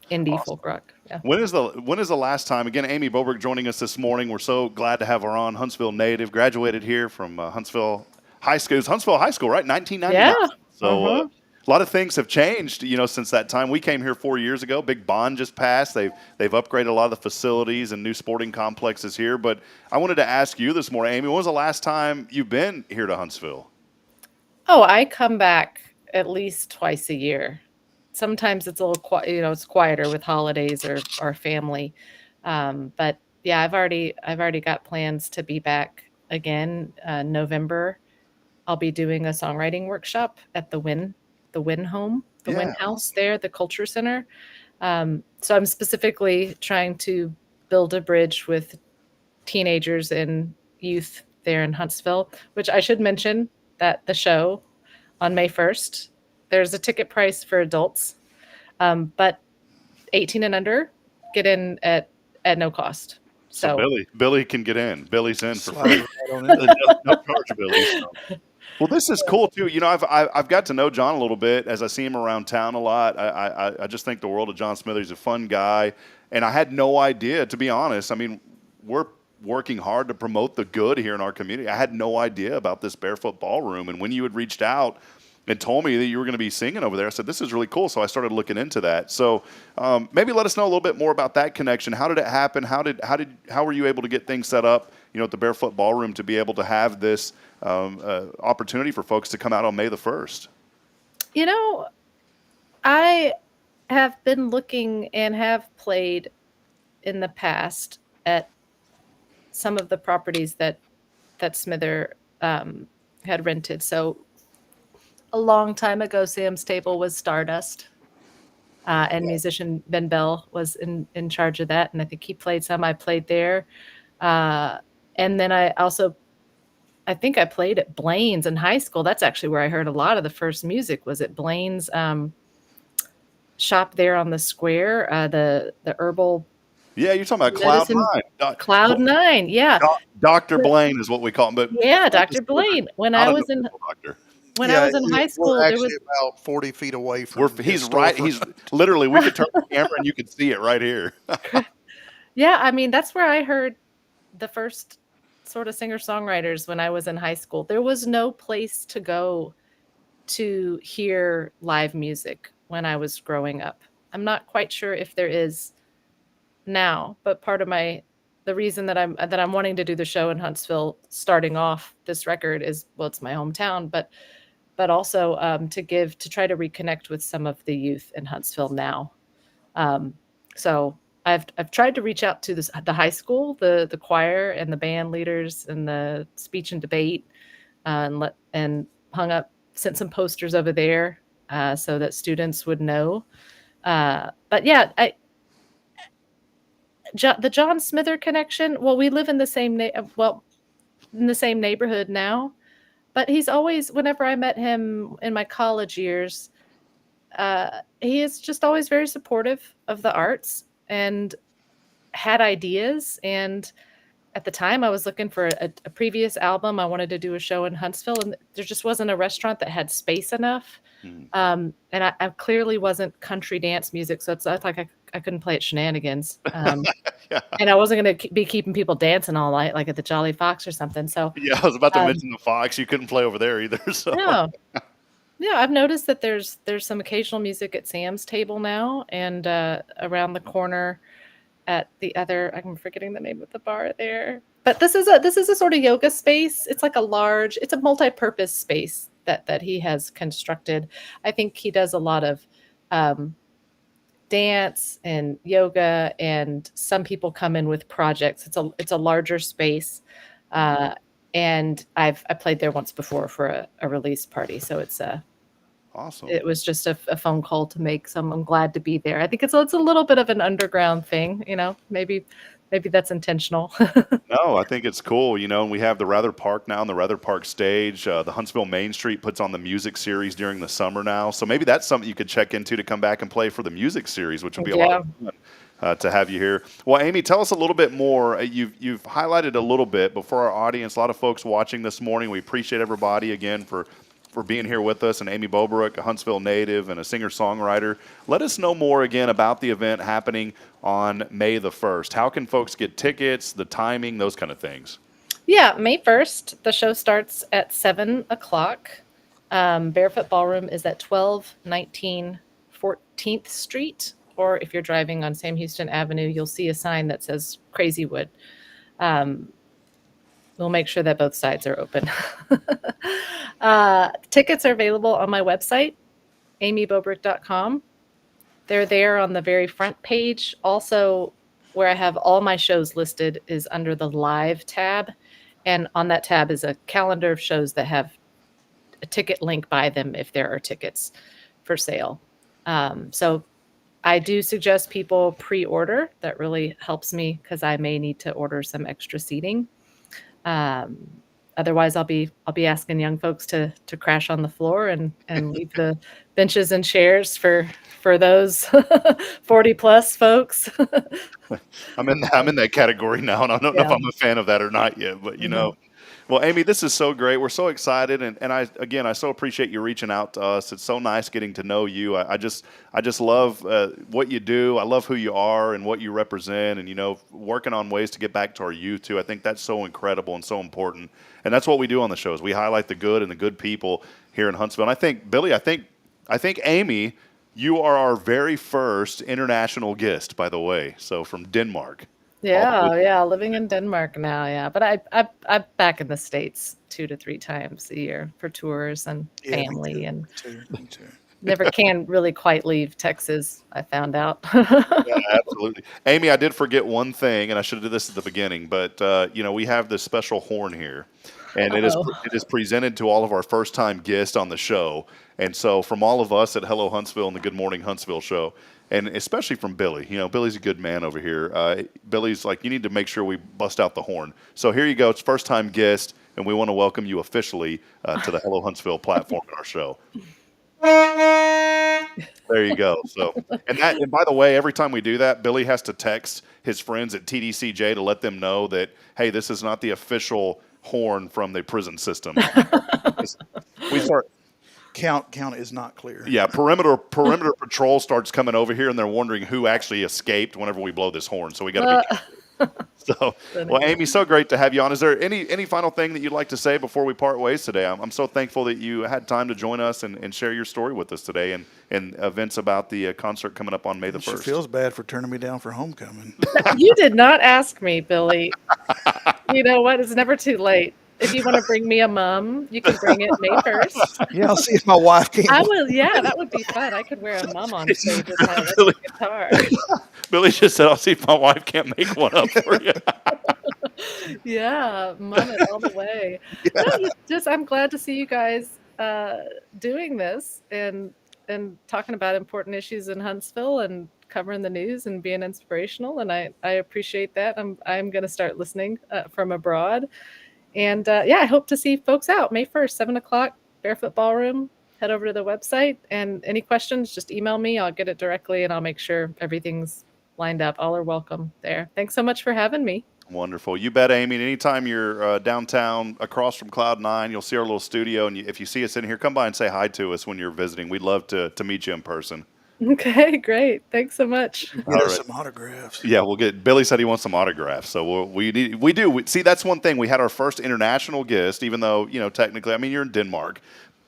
P: indie folk rock. Yeah.
B: When is the last time? Again, Aimee Bobruk joining us this morning. We're so glad to have her on. Huntsville native, graduated here from Huntsville High School. It's Huntsville High School, right? 1999.
P: Yeah.
B: So. A lot of things have changed, since that time. We came here 4 years ago. Big bond just passed. They've upgraded a lot of the facilities and new sporting complexes here. But I wanted to ask you this morning, Aimee, when was the last time you've been here to Huntsville?
P: Oh, I come back at least twice a year. Sometimes it's a little it's quieter with holidays or our family. But yeah, I've already got plans to be back again. November, I'll be doing a songwriting workshop at the Wynn home, Wynn house there, the culture center. So I'm specifically trying to build a bridge with teenagers and youth there in Huntsville, which I should mention that the show on May 1st, there's a ticket price for adults, but 18 and under get in at no cost. So
B: Billy can get in. Billy's in for free. No charge, Billy. So. Well, this is cool too. I've got to know John a little bit as I see him around town a lot. I just think the world of John Smither. He's a fun guy, and I had no idea, to be honest. I mean, we're working hard to promote the good here in our community. I had no idea about this Barefoot Ballroom, and when you had reached out and told me that you were going to be singing over there, I said, this is really cool. So I started looking into that. So maybe let us know a little bit more about that connection. How did it happen? How were you able to get things set up, at the Barefoot Ballroom to be able to have this opportunity for folks to come out on May the 1st?
P: I have been looking and have played in the past at some of the properties that Smither had rented. So a long time ago, Sam's Table was Stardust, and musician Ben Bell was in charge of that. And I think he played some. I played there. And then I think I played at Blaine's in high school. That's actually where I heard a lot of the first music, was at Blaine's shop there on the square, the herbal.
B: Yeah, you're talking about Cloud9.
P: Cloud9, yeah.
B: Dr. Blaine is what we call him. But
P: yeah, Dr. Blaine. When I was in high school,
G: we're
P: there was
G: about 40 feet away from.
B: He's right. He's literally. We could turn the camera and you could see it right here.
P: Yeah, I mean, that's where I heard the first sort of singer-songwriters when I was in high school. There was no place to go to hear live music when I was growing up. I'm not quite sure if there is now, but part of the reason that I'm wanting to do the show in Huntsville, starting off this record, is, well, it's my hometown, but also to try to reconnect with some of the youth in Huntsville now. So I've tried to reach out to the high school, the choir and the band leaders and the speech and debate, and sent some posters over there so that students would know. But yeah, the John Smither connection. Well, we live in the same neighborhood now, but he's always, whenever I met him in my college years, he is just always very supportive of the arts and had ideas. And at the time, I was looking for a previous album. I wanted to do a show in Huntsville, and there just wasn't a restaurant that had space enough. And I clearly wasn't country dance music, so it's like I couldn't play at Shenanigans.
B: Yeah.
P: And I wasn't going to be keeping people dancing all night, like at the Jolly Fox or something. So
B: yeah, I was about to mention the Fox. You couldn't play over there either. So.
P: No. Yeah, I've noticed that there's some occasional music at Sam's Table now, and around the corner at the other, I'm forgetting the name of the bar there. But this is a sort of yoga space. It's like it's a multi-purpose space that he has constructed. I think he does a lot of dance and yoga, and some people come in with projects. It's a larger space. And I played there once before for a release party. So it's
B: awesome.
P: It was just a phone call to make, so I'm glad to be there. I think it's a little bit of an underground thing, maybe that's intentional.
B: No, I think it's cool, and we have the Rather Park now, and the Rather Park stage. The Huntsville Main Street puts on the music series during the summer now. So maybe that's something you could check into to come back and play for the music series, which would be a lot of fun. To have you here. Well, Aimee, tell us a little bit more. You've highlighted a little bit, but for our audience, a lot of folks watching this morning, we appreciate everybody again for being here with us, and Aimee Bobruk, a Huntsville native and a singer-songwriter. Let us know more again about the event happening on May the 1st. How can folks get tickets, the timing, those kind of things?
P: Yeah, May 1st, the show starts at 7 o'clock. Barefoot Ballroom is at 1219 14th Street. Or if you're driving on Sam Houston Avenue, you'll see a sign that says Crazywood. We'll make sure that both sides are open. Tickets are available on my website, aimeebobruk.com. They're there on the very front page. Also, where I have all my shows listed is under the Live tab. And on that tab is a calendar of shows that have a ticket link by them if there are tickets for sale. So I do suggest people pre-order. That really helps me because I may need to order some extra seating. Otherwise, I'll be asking young folks to crash on the floor and leave the benches and chairs for those 40 plus folks.
B: I'm in that category now, and I don't know if I'm a fan of that or not yet. But Well, Aimee, this is so great. We're so excited, and I so appreciate you reaching out to us. It's so nice getting to know you. I just love what you do. I love who you are and what you represent, and working on ways to get back to our youth too. I think that's so incredible and so important, and that's what we do on the shows. We highlight the good and the good people here in Huntsville. And I think, Billy, I think Aimee, you are our very first international guest, by the way. So from Denmark.
P: Yeah, living in Denmark now, yeah. But I'm back in the States 2 to 3 times a year for tours and family, and
G: Me too.
P: never can really quite leave Texas, I found out.
B: Yeah, absolutely. Aimee, I did forget one thing, and I should have did this at the beginning, but we have this special horn here, and it is presented to all of our first-time guests on the show. And so from all of us at Hello Huntsville and the Good Morning Huntsville show, and especially from Billy, Billy's a good man over here. Billy's like, you need to make sure we bust out the horn. So here you go. It's first-time guest, and we want to welcome you officially to the Hello Huntsville platform in our show. There you go. So, and by the way, every time we do that, Billy has to text his friends at TDCJ to let them know that, hey, this is not the official horn from the prison system. We start.
G: Count is not clear.
B: Yeah, perimeter patrol starts coming over here, and they're wondering who actually escaped whenever we blow this horn. So we got to be careful. So, well, Aimee, so great to have you on. Is there any final thing that you'd like to say before we part ways today? I'm so thankful that you had time to join us and share your story with us today, and events about the concert coming up on May the 1st.
G: She feels bad for turning me down for homecoming.
P: You did not ask me, Billy. You know what? It's never too late. If you want to bring me a mum, you can bring it May 1st.
G: Yeah, I'll see if my wife can.
P: I will. Yeah, that would be fun. I could wear a mum on stage with my electric guitar.
B: Billy just said, I'll see if my wife can't make one up for you.
P: Yeah, mum it all the way. Yeah. No, I'm glad to see you guys doing this and talking about important issues in Huntsville and covering the news and being inspirational. And I appreciate that. I'm going to start listening from abroad. And I hope to see folks out May 1st, 7:00, Barefoot Ballroom. Head over to the website. And any questions, just email me. I'll get it directly, and I'll make sure everything's lined up. All are welcome there. Thanks so much for having me.
B: Wonderful. You bet, Aimee. Anytime you're downtown across from Cloud 9, you'll see our little studio. And if you see us in here, come by and say hi to us when you're visiting. We'd love to meet you in person.
P: Okay, great. Thanks so much.
G: Get us some autographs.
B: Yeah, we'll get. Billy said he wants some autographs, so we do. See, that's one thing. We had our first international guest, even though technically, you're in Denmark,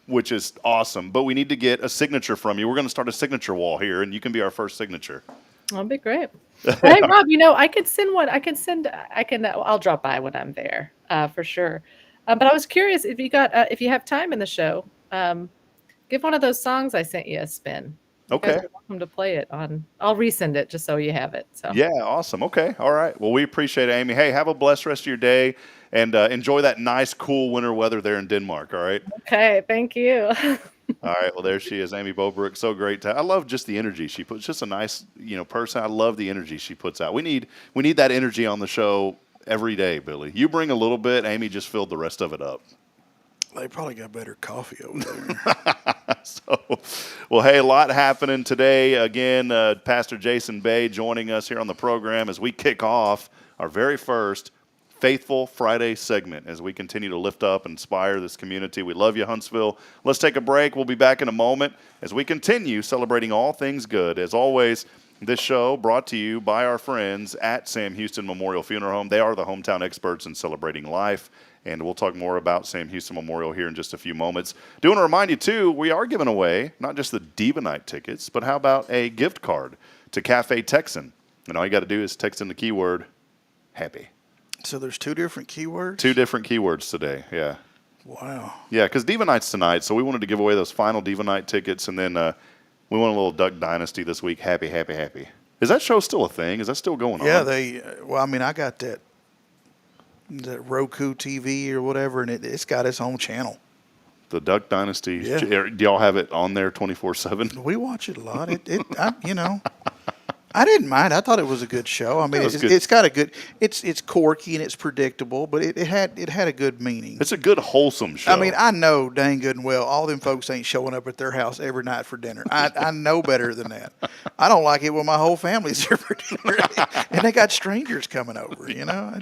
B: which is awesome. But we need to get a signature from you. We're going to start a signature wall here, and you can be our first signature.
P: That'll be great. Hey, Rob, I could send one. I'll drop by when I'm there for sure. But I was curious if if you have time in the show, give one of those songs I sent you a spin.
B: Okay.
P: You're welcome to play it on. I'll resend it just so you have it. So.
B: Yeah, awesome. Okay, all right. Well, we appreciate it, Aimee. Hey, have a blessed rest of your day, and enjoy that nice, cool winter weather there in Denmark. All right.
P: Okay. Thank you.
B: All right. Well, there she is, Aimee Bobruk. So great. I love just the energy she puts. Just a nice, person. I love the energy she puts out. We need that energy on the show every day, Billy. You bring a little bit. Aimee just filled the rest of it up.
G: They probably got better coffee over there.
B: Well, hey, a lot happening today. Again, Pastor Jason Bay joining us here on the program as we kick off our very first Faithful Friday segment as we continue to lift up and inspire this community. We love you, Huntsville. Let's take a break. We'll be back in a moment as we continue celebrating all things good. As always, this show brought to you by our friends at Sam Houston Memorial Funeral Home. They are the hometown experts in celebrating life. And we'll talk more about Sam Houston Memorial here in just a few moments. Do want to remind you, too, we are giving away not just the Diva Night tickets, but how about a gift card to Cafe Texan? And all you got to do is text in the keyword, happy.
G: So there's 2 different keywords?
B: 2 different keywords today, yeah.
G: Wow.
B: Yeah, because Diva Night's tonight, so we wanted to give away those final Diva Night tickets, and then we want a little Duck Dynasty this week, happy, happy, happy. Is that show still a thing? Is that still going on?
G: Yeah, I got that Roku TV or whatever, and it's got its own channel.
B: The Duck Dynasty.
G: Yeah.
B: Do y'all have it on there 24/7?
G: We watch it a lot. I didn't mind. I thought it was a good show. I mean, it's got a good. It's quirky and it's predictable, but it had a good meaning.
B: It's a good wholesome show.
G: I mean, I know dang good and well all them folks ain't showing up at their house every night for dinner. I know better than that. I don't like it when my whole family's here for dinner and they got strangers coming over. Anyhow.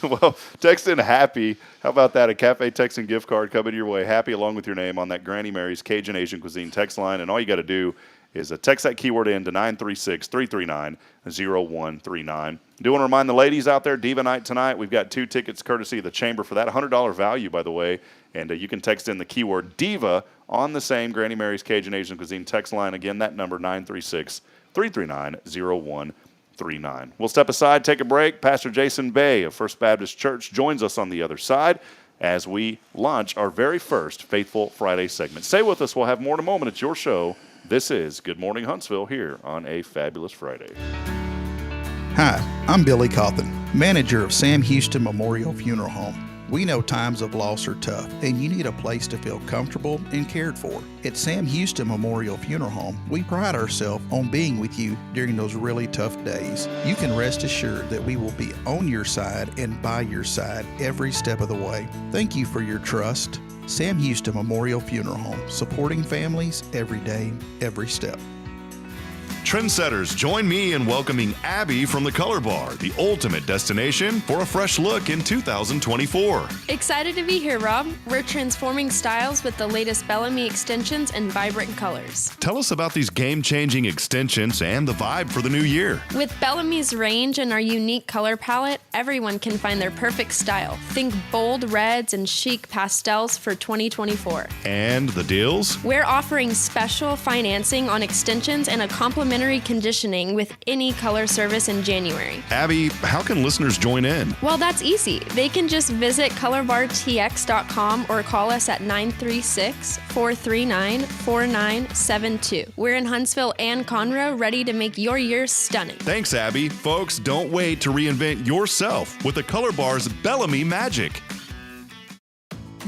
B: Well, text in happy. How about that? A Cafe Texan gift card coming your way. Happy along with your name on that Granny Mary's Cajun Asian Cuisine text line, and all you got to do is text that keyword in to 936-339-0139. Do want to remind the ladies out there, Diva Night tonight, we've got 2 tickets courtesy of the Chamber for that. $100 value, by the way. And you can text in the keyword Diva on the same Granny Mary's Cajun Asian Cuisine text line. Again, that number, 936-339-0139. We'll step aside, take a break. Pastor Jason Bay of First Baptist Church joins us on the other side as we launch our very first Faithful Friday segment. Stay with us. We'll have more in a moment. It's your show. This is Good Morning Huntsville here on a Fabulous Friday.
G: Hi, I'm Billy Cauthen, manager of Sam Houston Memorial Funeral Home. We know times of loss are tough, and you need a place to feel comfortable and cared for. At Sam Houston Memorial Funeral Home, we pride ourselves on being with you during those really tough days. You can rest assured that we will be on your side and by your side every step of the way. Thank you for your trust. Sam Houston Memorial Funeral Home, supporting families every day, every step.
A: Trendsetters, join me in welcoming Abby from the Color Bar, the ultimate destination for a fresh look in 2024.
Q: Excited to be here, Rob. We're transforming styles with the latest Bellamy extensions and vibrant colors.
A: Tell us about these game-changing extensions and the vibe for the new year.
Q: With Bellamy's range and our unique color palette, everyone can find their perfect style. Think bold reds and chic pastels for 2024.
A: And the deals?
Q: We're offering special financing on extensions and a complimentary conditioning with any color service in January.
A: Abby, how can listeners join in?
Q: Well, that's easy. They can just visit colorbartx.com or call us at 936-439-4972. We're in Huntsville and Conroe, ready to make your year stunning.
A: Thanks, Abby. Folks, don't wait to reinvent yourself with the Color Bar's Bellamy magic.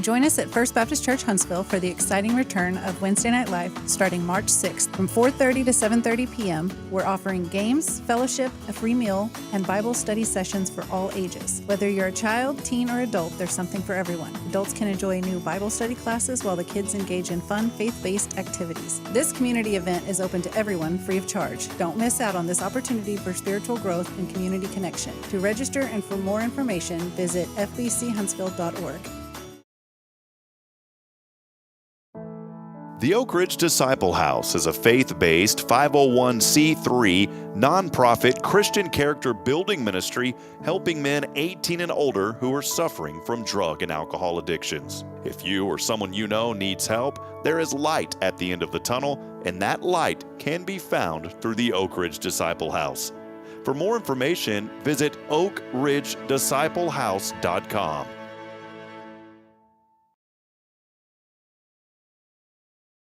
R: Join us at First Baptist Church Huntsville for the exciting return of Wednesday Night Live starting March 6th from 4:30 to 7:30 p.m. We're offering games, fellowship, a free meal, and Bible study sessions for all ages. Whether you're a child, teen, or adult, there's something for everyone. Adults can enjoy new Bible study classes while the kids engage in fun, faith-based activities. This community event is open to everyone free of charge. Don't miss out on this opportunity for spiritual growth and community connection. To register and for more information, visit fbchuntsville.org.
A: The Oak Ridge Disciple House is a faith-based 501c3 nonprofit Christian character building ministry helping men 18 and older who are suffering from drug and alcohol addictions. If you or someone you know needs help, there is light at the end of the tunnel, and that light can be found through the Oak Ridge Disciple House. For more information, visit oakridgedisciplehouse.com.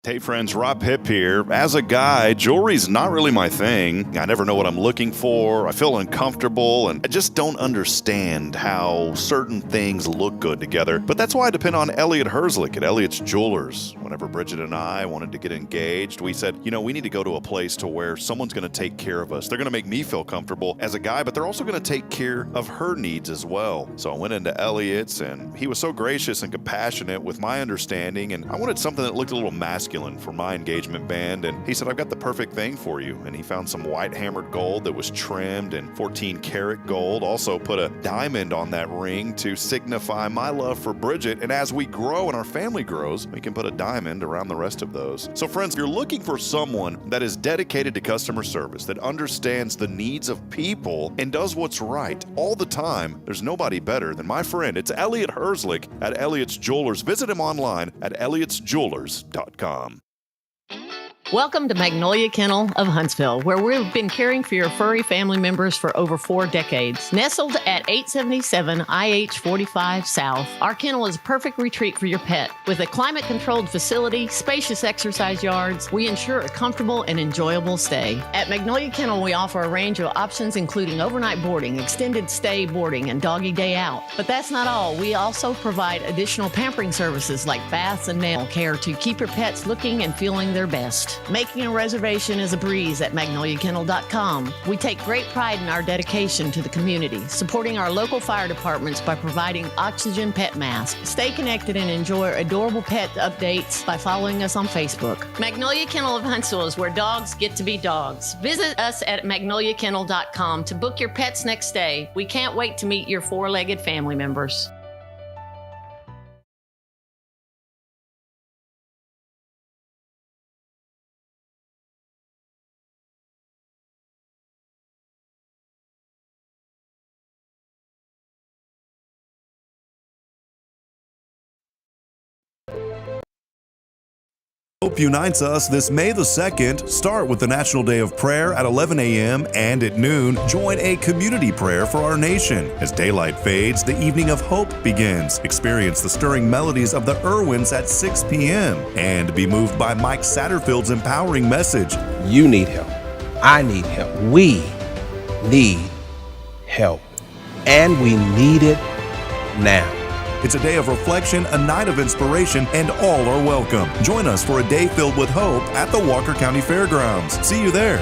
A: Hey friends, Rob Hipp here. As a guy, jewelry's not really my thing. I never know what I'm looking for. I feel uncomfortable, and I just don't understand how certain things look good together. But that's why I depend on Elliot Herzlich at Elliot's Jewelers. Whenever Bridget and I wanted to get engaged, we said, we need to go to a place to where someone's going to take care of us. They're going to make me feel comfortable as a guy, but they're also going to take care of her needs as well. So I went into Elliot's, and he was so gracious and compassionate with my understanding, and I wanted something that looked a little masculine for my engagement band, and he said, I've got the perfect thing for you. And he found some white hammered gold that was trimmed in 14 karat gold, also put a diamond on that ring to signify my love for Bridget, and as we grow and our family grows, we can put a diamond around the rest of those. So friends, if you're looking for someone that is dedicated to customer service, that understands the needs of people and does what's right all the time, there's nobody better than my friend. It's Elliot Herzlich at Elliot's Jewelers. Visit him online at elliotsjewelers.com.
S: Welcome to Magnolia Kennel of Huntsville, where we've been caring for your furry family members for over 4 decades. Nestled at 877 IH 45 South, our kennel is a perfect retreat for your pet. With a climate-controlled facility, spacious exercise yards, we ensure a comfortable and enjoyable stay. At Magnolia Kennel, we offer a range of options including overnight boarding, extended stay boarding, and doggy day out. But that's not all. We also provide additional pampering services like baths and nail care to keep your pets looking and feeling their best. event. Making a reservation is a breeze at magnoliakennel.com. We take great pride in our dedication to the community, supporting our local fire departments by providing oxygen pet masks. Stay connected and enjoy adorable pet updates by following us on Facebook. Magnolia Kennel of Huntsville is where dogs get to be dogs. Visit us at magnoliakennel.com to book your pet's next stay. We can't wait to meet your four-legged family members.
A: Hope unites us this May the 2nd. Start with the National Day of Prayer at 11 a.m. and at noon, join a community prayer for our nation. As daylight fades, the evening of hope begins. Experience the stirring melodies of the Irwins at 6 p.m. and be moved by Mike Satterfield's empowering message.
O: You need help. I need help. We need help. And we need it now.
A: It's a day of reflection, a night of inspiration, and all are welcome. Join us for a day filled with hope at the Walker County Fairgrounds. See you there.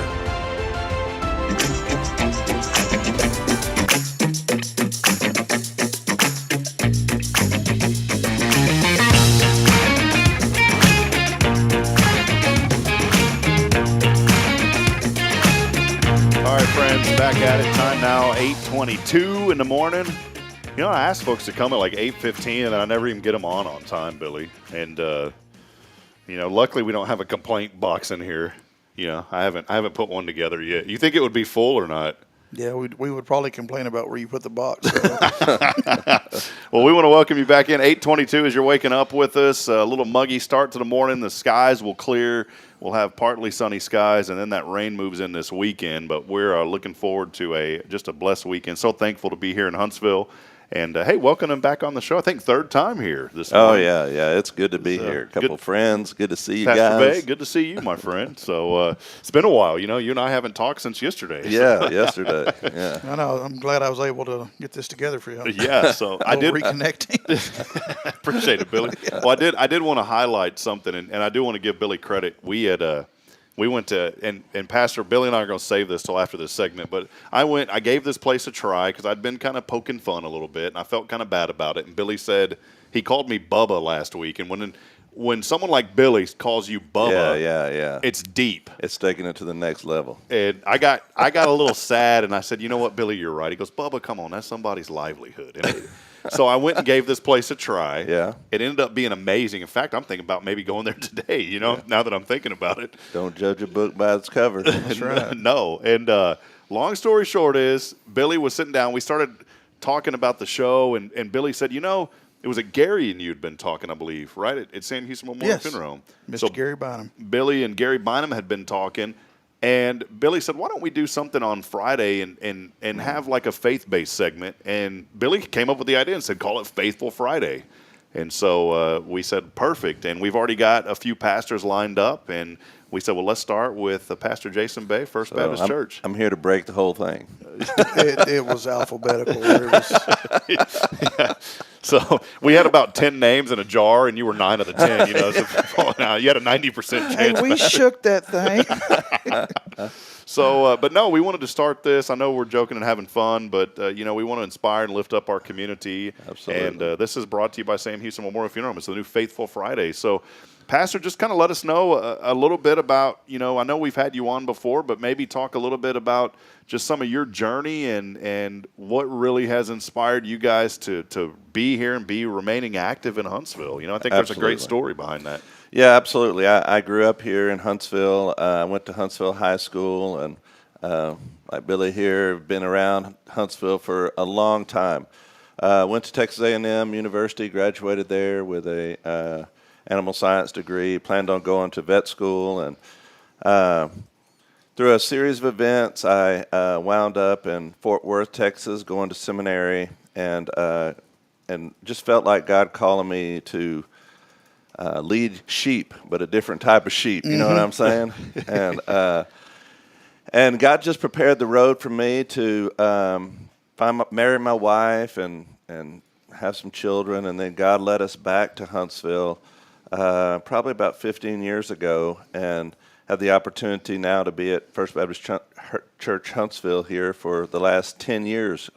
B: All right, friends, back at it. Time now, 8:22 in the morning. You know, I asked folks to come at like 8:15, and I never even get them on time, Billy. And luckily we don't have a complaint box in here. You know, I haven't put one together yet. You think it would be full or not?
G: Yeah, we would probably complain about where you put the box.
B: Well, we want to welcome you back in. 8:22 as you're waking up with us. A little muggy start to the morning. The skies will clear. We'll have partly sunny skies, and then that rain moves in this weekend. But we're looking forward to just a blessed weekend. So thankful to be here in Huntsville. And, hey, welcome them back on the show. I think third time here this morning.
T: Oh, yeah. It's good to be here. A couple of friends. Good to see you
B: Pastor
T: guys.
B: Bay, good to see you, my friend. So it's been a while. You know, you and I haven't talked since yesterday.
T: Yeah, yesterday. Yeah.
G: I know. I'm glad I was able to get this together for you.
B: Yeah, so I did
G: reconnecting.
B: Appreciate it, Billy. Yeah. Well, I did want to highlight something, and I do want to give Billy credit. We went to, and Pastor Billy and I are going to save this till after this segment, but I gave this place a try because I'd been kind of poking fun a little bit, and I felt kind of bad about it. And Billy said, he called me Bubba last week, and when someone like Billy calls you Bubba,
T: yeah,
B: it's deep.
T: It's taking it to the next level.
B: And I got a little sad, and I said, you know what, Billy, you're right. He goes, Bubba, come on, that's somebody's livelihood. So I went and gave this place a try.
T: Yeah.
B: It ended up being amazing. In fact, I'm thinking about maybe going there today, now that I'm thinking about it.
T: Don't judge a book by its cover.
G: That's right.
B: No. And long story short is, Billy was sitting down. We started talking about the show, and Billy said, it was at Gary and you'd been talking, I believe, right, at San Houston Memorial Funeral Home.
G: Mr. Gary Bynum.
B: Billy and Gary Bynum had been talking. And Billy said, why don't we do something on Friday and have like a faith-based segment? And Billy came up with the idea and said, call it Faithful Friday. And so we said, perfect. And we've already got a few pastors lined up. And we said, well, let's start with Pastor Jason Bay, First Baptist Church.
T: I'm here to break the whole thing.
G: It was alphabetical.
B: Yeah. So we had about 10 names in a jar, and you were 9 of the 10. You had a 90% chance.
G: Hey, we shook that thing.
B: So, but no, we wanted to start this. I know we're joking and having fun, but, we want to inspire and lift up our community.
T: Absolutely.
B: And this is brought to you by Sam Houston Memorial Funeral Home. It's the new Faithful Friday. So, Pastor, just kind of let us know a little bit about, I know we've had you on before, but maybe talk a little bit about just some of your journey and what really has inspired you guys to be here and be remaining active in Huntsville. I think there's a great story behind that.
T: Yeah, absolutely. I grew up here in Huntsville. I went to Huntsville High School, and like Billy here, been around Huntsville for a long time. Went to Texas A&M University, graduated there with a animal science degree, planned on going to vet school, and through a series of events, I wound up in Fort Worth, Texas, going to seminary, and just felt like God calling me to lead sheep, but a different type of sheep. You know what I'm saying? And God just prepared the road for me to marry my wife and have some children, and then God led us back to Huntsville probably about 15 years ago, and have the opportunity now to be at First Baptist Church Huntsville here for the last 10 years.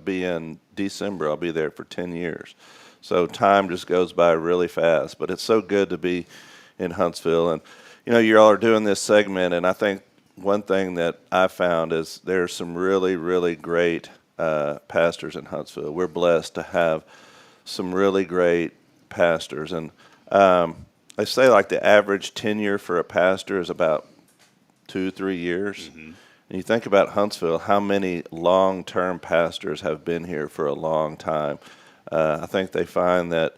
T: Be in December. I'll be there for 10 years. So time just goes by really fast. But it's so good to be in Huntsville. And, you all are doing this segment, and I think one thing that I found is there's some really, really great pastors in Huntsville. We're blessed to have some really great pastors. And they say like the average tenure for a pastor is about 2-3 years. Mm-hmm. And you think about Huntsville, how many long-term pastors have been here for a long time. I think they find that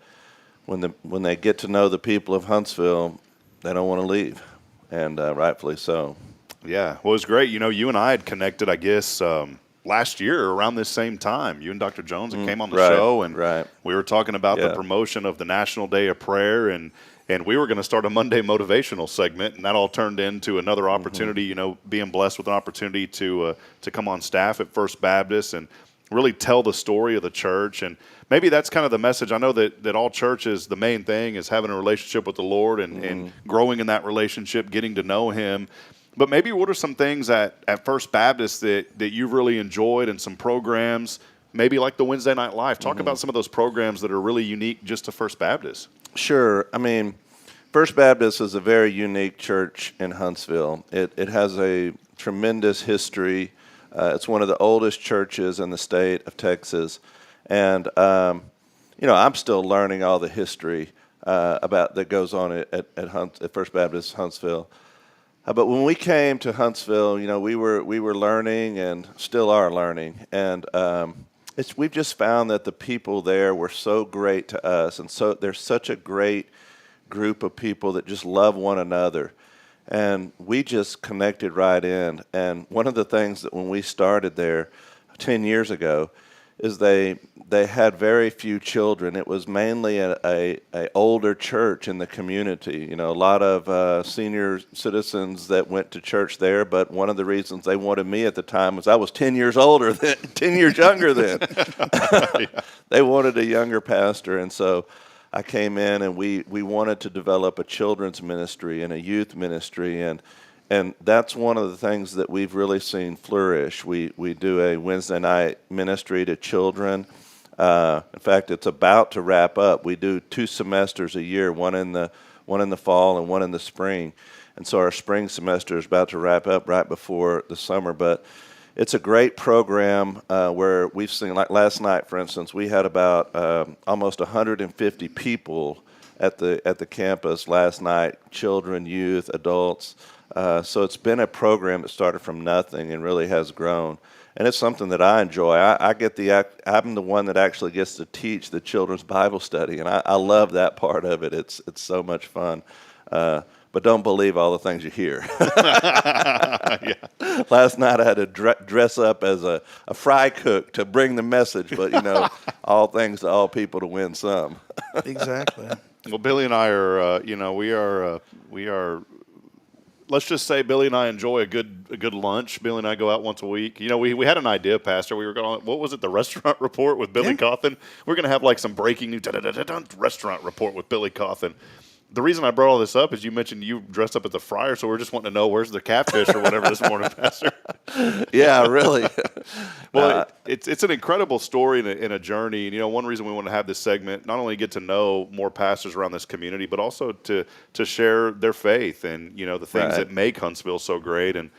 T: when they get to know the people of Huntsville, they don't want to leave, and rightfully so.
B: Yeah, well, it was great. You and I had connected, I guess, last year around this same time. You and Dr. Jones came on the show, and we were talking about the promotion of the National Day of Prayer, and we were going to start a Monday motivational segment, and that all turned into another opportunity, being blessed with an opportunity to come on staff at First Baptist and really tell the story of the church. And maybe that's kind of the message. I know that all churches, the main thing is having a relationship with the Lord and growing in that relationship, getting to know Him. But maybe what are some things at First Baptist that you've really enjoyed, and some programs, maybe like the Wednesday Night Live? Talk about some of those programs that are really unique just to First Baptist.
T: Sure. I mean, First Baptist is a very unique church in Huntsville. It has a tremendous history. It's one of the oldest churches in the state of Texas. And, I'm still learning all the history that goes on at First Baptist Huntsville. But when we came to Huntsville, we were learning and still are learning. And we've just found that the people there were so great to us. And so there's such a great group of people that just love one another. And we just connected right in. And one of the things that when we started there 10 years ago is they had very few children. It was mainly a older church in the community. A lot of senior citizens that went to church there. But one of the reasons they wanted me at the time was I was 10 years older than 10 years younger then. They wanted a younger pastor, and so I came in, and we wanted to develop a children's ministry and a youth ministry, and that's one of the things that we've really seen flourish. We do a Wednesday night ministry to children. In fact, it's about to wrap up. We do 2 semesters a year, one in the fall and one in the spring, and so our spring semester is about to wrap up right before the summer. But it's a great program where we've seen, like last night, for instance, we had about almost 150 people at the campus last night, children, youth, adults. So it's been a program that started from nothing and really has grown. And it's something that I enjoy. I'm the one that actually gets to teach the children's Bible study, and I love that part of it. It's so much fun. But don't believe all the things you hear. Last night I had to dress up as a fry cook to bring the message, but all things to all people to win some.
G: Exactly.
B: Well, Billy and I are, we are. Let's just say Billy and I enjoy a good lunch. Billy and I go out once a week. We had an idea, Pastor. We were going, what was it, the restaurant report with Billy Cauthen? We're going to have like some breaking news restaurant report with Billy Cauthen. The reason I brought all this up is you mentioned you dressed up as a fryer, so we're just wanting to know where's the catfish or whatever this morning, Pastor.
T: Yeah, really.
B: Well, it's an incredible story and a journey. And, one reason we want to have this segment, not only get to know more pastors around this community, but also to share their faith and, the things that make Huntsville so great. And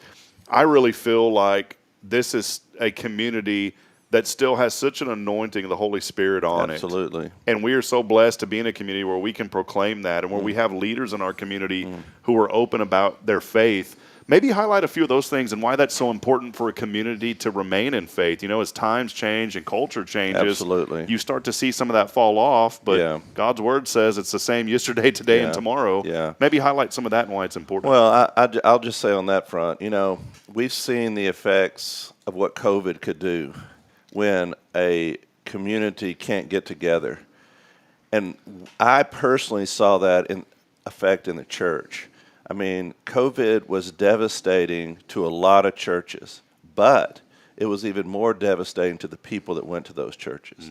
B: I really feel like this is a community that still has such an anointing of the Holy Spirit on it.
T: Absolutely.
B: And we are so blessed to be in a community where we can proclaim that and where we have leaders in our community who are open about their faith. Maybe highlight a few of those things and why that's so important for a community to remain in faith. As times change and culture changes,
T: absolutely,
B: you start to see some of that fall off, but God's Word says it's the same yesterday, today, and tomorrow.
T: Yeah.
B: Maybe highlight some of that and why it's important.
T: Well, I'll just say on that front, we've seen the effects of what COVID could do when a community can't get together. And I personally saw that in effect in the church. I mean, COVID was devastating to a lot of churches, but it was even more devastating to the people that went to those churches.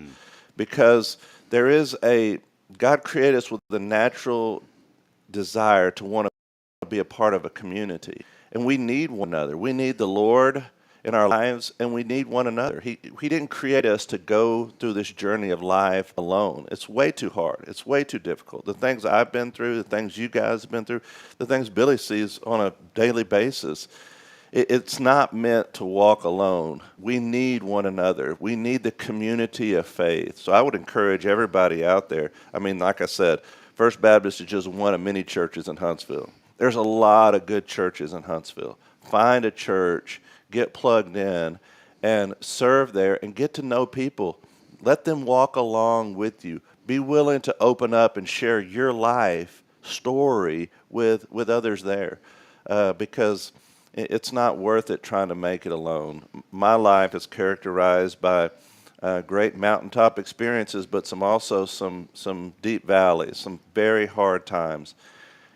T: Because God created us with the natural desire to want to be a part of a community. And we need one another. We need the Lord in our lives, and we need one another. He didn't create us to go through this journey of life alone. It's way too hard. It's way too difficult. The things I've been through, the things you guys have been through, the things Billy sees on a daily basis, it's not meant to walk alone. We need one another. We need the community of faith. So I would encourage everybody out there. I mean, like I said, First Baptist is just one of many churches in Huntsville. There's a lot of good churches in Huntsville. Find a church, get plugged in, and serve there and get to know people. Let them walk along with you. Be willing to open up and share your life story with others there, because it's not worth it trying to make it alone. My life is characterized by great mountaintop experiences, but some deep valleys, some very hard times.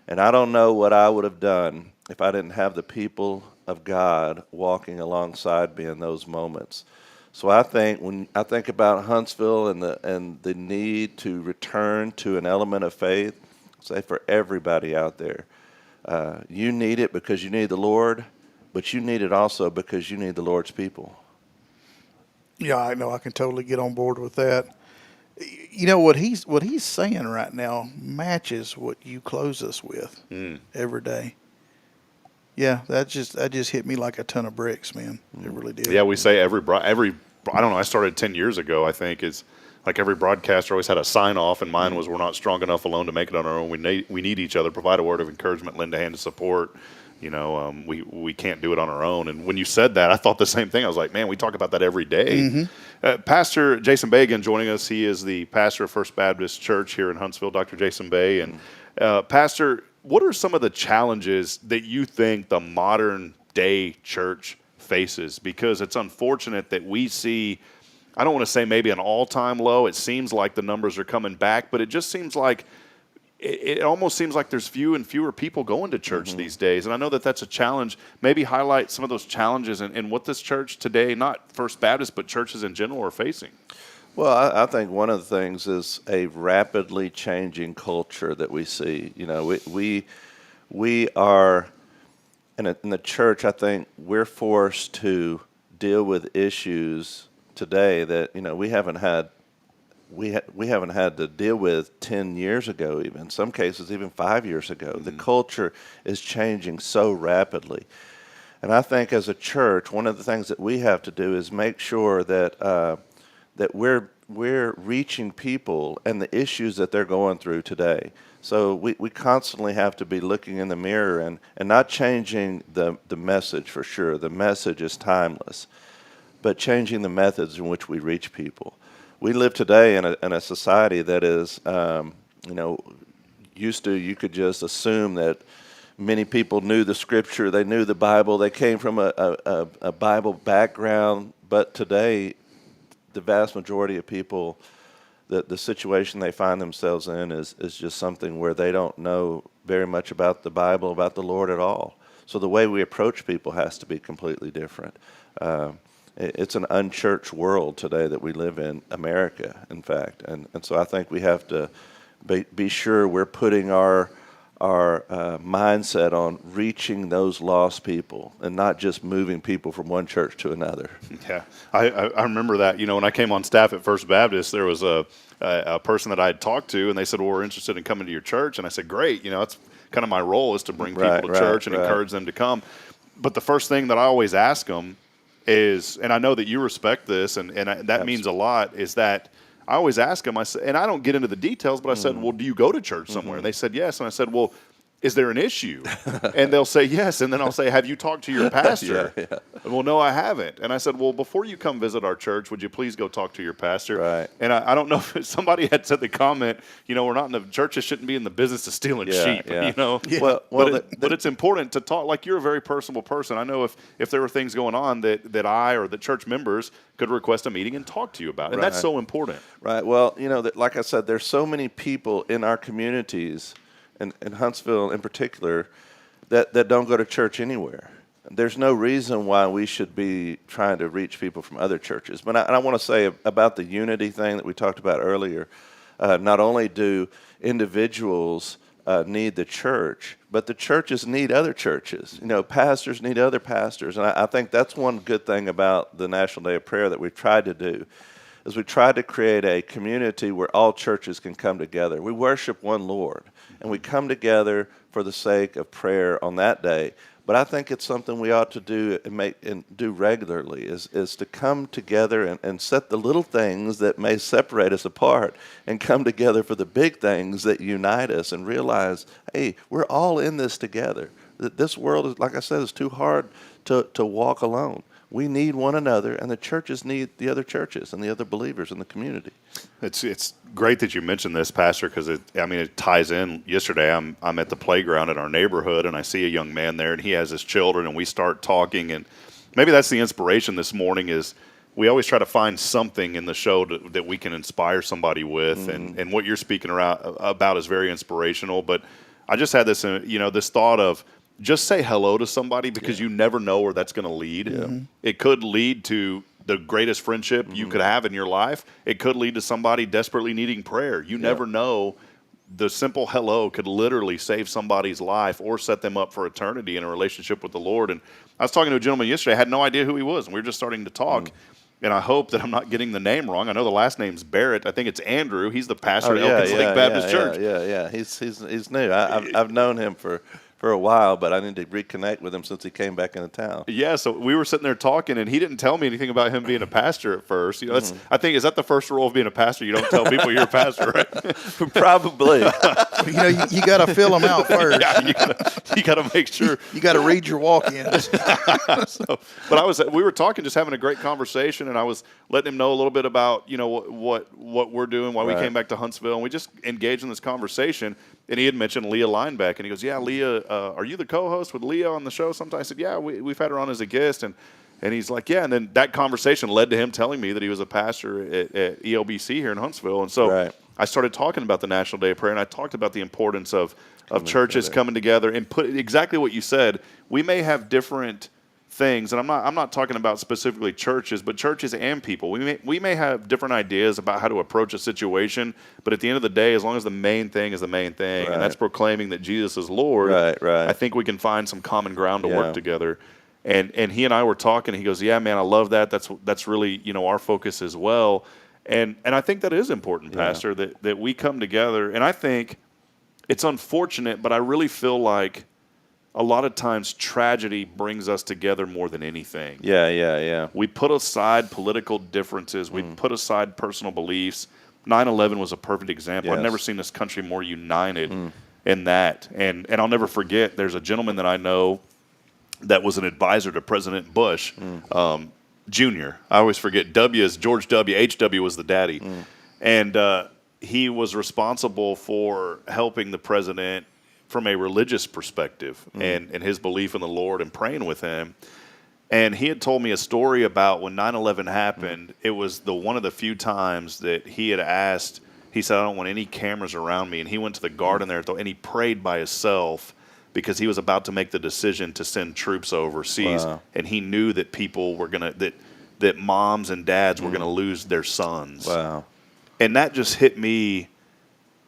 T: And I don't know what I would have done if I didn't have the people of God walking alongside me in those moments. So I think when I think about Huntsville and the need to return to an element of faith, say for everybody out there, you need it because you need the Lord, but you need it also because you need the Lord's people.
G: Yeah, I know. I can totally get on board with that. You know what he's saying right now matches what you close us with every day. Yeah, that just hit me like a ton of bricks, man. It really did.
B: Yeah, we say every I don't know. I started 10 years ago. I think is like every broadcaster always had a sign off, and mine was, "We're not strong enough alone to make it on our own. We need each other. Provide a word of encouragement, lend a hand of support. We can't do it on our own." And when you said that, I thought the same thing. I was like, man, we talk about that every day. Pastor Jason Bay again joining us. He is the pastor of First Baptist Church here in Huntsville, Dr. Jason Bay. And Pastor, what are some of the challenges that you think the modern day church faces? Because it's unfortunate that we see, I don't want to say maybe an all-time low. It seems like the numbers are coming back, but it just seems like it almost seems like there's fewer and fewer people going to church these days. And I know that that's a challenge. Maybe highlight some of those challenges and what this church today, not First Baptist, but churches in general, are facing.
T: Well, I think one of the things is a rapidly changing culture that we see. We are, in the church, I think we're forced to deal with issues today that, we haven't had to deal with 10 years ago, even in some cases, even 5 years ago. The culture is changing so rapidly. And I think as a church, one of the things that we have to do is make sure that that we're reaching people and the issues that they're going through today. So we constantly have to be looking in the mirror and not changing the message for sure. The message is timeless, but changing the methods in which we reach people. We live today in a society that is, used to, you could just assume that many people knew the Scripture, they knew the Bible, they came from a Bible background, but today, the vast majority of people, the situation they find themselves in is just something where they don't know very much about the Bible, about the Lord at all. So the way we approach people has to be completely different. It's an unchurched world today that we live in, America, in fact. And so I think we have to be sure we're putting our mindset on reaching those lost people and not just moving people from one church to another.
B: Yeah, I remember that. When I came on staff at First Baptist, there was a person that I had talked to, and they said, "Well, we're interested in coming to your church." And I said, "Great, that's kind of my role is to bring people to church and encourage them to come." But the first thing that I always ask them is, and I know that you respect this, and that means a lot, is that I always ask them, I said, and I don't get into the details, but I said, "Well, do you go to church somewhere?" And they said, "Yes." And I said, "Well, is there an issue?" And they'll say, "Yes." And then I'll say, "Have you talked to your pastor?"
T: Yeah.
B: "Well, no, I haven't." And I said, "Well, before you come visit our church, would you please go talk to your pastor?"
T: Right.
B: And I don't know if somebody had said the comment, we're not in the churches shouldn't be in the business of stealing sheep,
T: Yeah.
B: Yeah. But it's important to talk. Like, you're a very personable person. I know if there were things going on that I or the church members could request a meeting and talk to you about. And that's so important.
T: Right. Well, like I said, there's so many people in our communities, in Huntsville in particular, that don't go to church anywhere. There's no reason why we should be trying to reach people from other churches. But I want to say about the unity thing that we talked about earlier, not only do individuals need the church, but the churches need other churches. Pastors need other pastors. And I think that's one good thing about the National Day of Prayer that we've tried to do, is we tried to create a community where all churches can come together. We worship one Lord, and we come together for the sake of prayer on that day. But I think it's something we ought to do and do regularly, is to come together and set the little things that may separate us apart and come together for the big things that unite us and realize, hey, we're all in this together. This world, is, like I said, is too hard to walk alone. We need one another, and the churches need the other churches and the other believers in the community.
B: It's great that you mentioned this, Pastor, because it ties in. Yesterday, I'm at the playground in our neighborhood, and I see a young man there, and he has his children, and we start talking, and maybe that's the inspiration this morning. Is we always try to find something in the show that we can inspire somebody with, and what you're speaking about is very inspirational. But I just had this, this thought of, just say hello to somebody, because you never know where that's going to lead. It could lead to the greatest friendship you could have in your life. It could lead to somebody desperately needing prayer. You never know. The simple hello could literally save somebody's life or set them up for eternity in a relationship with the Lord. And I was talking to a gentleman yesterday. I had no idea who he was, and we were just starting to talk. And I hope that I'm not getting the name wrong. I know the last name's Barrett. I think it's Andrew. He's the pastor at Elkins Lake Baptist Church.
T: Yeah. He's new. I've known him for a while, but I need to reconnect with him since he came back into town.
B: Yeah, so we were sitting there talking, and he didn't tell me anything about him being a pastor at first. That's, I think, is that the first rule of being a pastor? You don't tell people you're a pastor, right?
T: Probably.
G: You got to fill them out first.
B: Yeah, you got to make sure.
G: You got to read your walk-ins.
B: But we were talking, just having a great conversation, and I was letting him know a little bit about what we're doing, why we came back to Huntsville, and we just engaged in this conversation. And he had mentioned Leah Lineback, and he goes, "Yeah, Leah, are you the co-host with Leah on the show?" Sometimes I said, "Yeah, we've had her on as a guest," and he's like, "Yeah." And then that conversation led to him telling me that he was a pastor at ELBC here in Huntsville, and so I started talking about the National Day of Prayer, and I talked about the importance of churches coming together and put exactly what you said. We may have different things, and I'm not talking about specifically churches, but churches and people. We may have different ideas about how to approach a situation, but at the end of the day, as long as the main thing is the main thing, and that's proclaiming that Jesus is Lord, I think we can find some common ground to work together. And he and I were talking, and he goes, "Yeah, man, I love that. That's really our focus as well." And I think that is important, Pastor, that we come together. And I think it's unfortunate, but I really feel like a lot of times tragedy brings us together more than anything.
T: Yeah.
B: We put aside political differences. We put aside personal beliefs. 9/11 was a perfect example. I've never seen this country more united in that. And I'll never forget, there's a gentleman that I know that was an advisor to President Bush, Jr. I always forget. W is George W. H.W. was the daddy. And he was responsible for helping the president from a religious perspective and his belief in the Lord and praying with him. And he had told me a story about when 9/11 happened. It was one of the few times that he had asked, he said, "I don't want any cameras around me." And he went to the garden there and he prayed by himself because he was about to make the decision to send troops overseas. Wow. And he knew that people were going to, that moms and dads were going to lose their sons.
T: Wow.
B: And that just hit me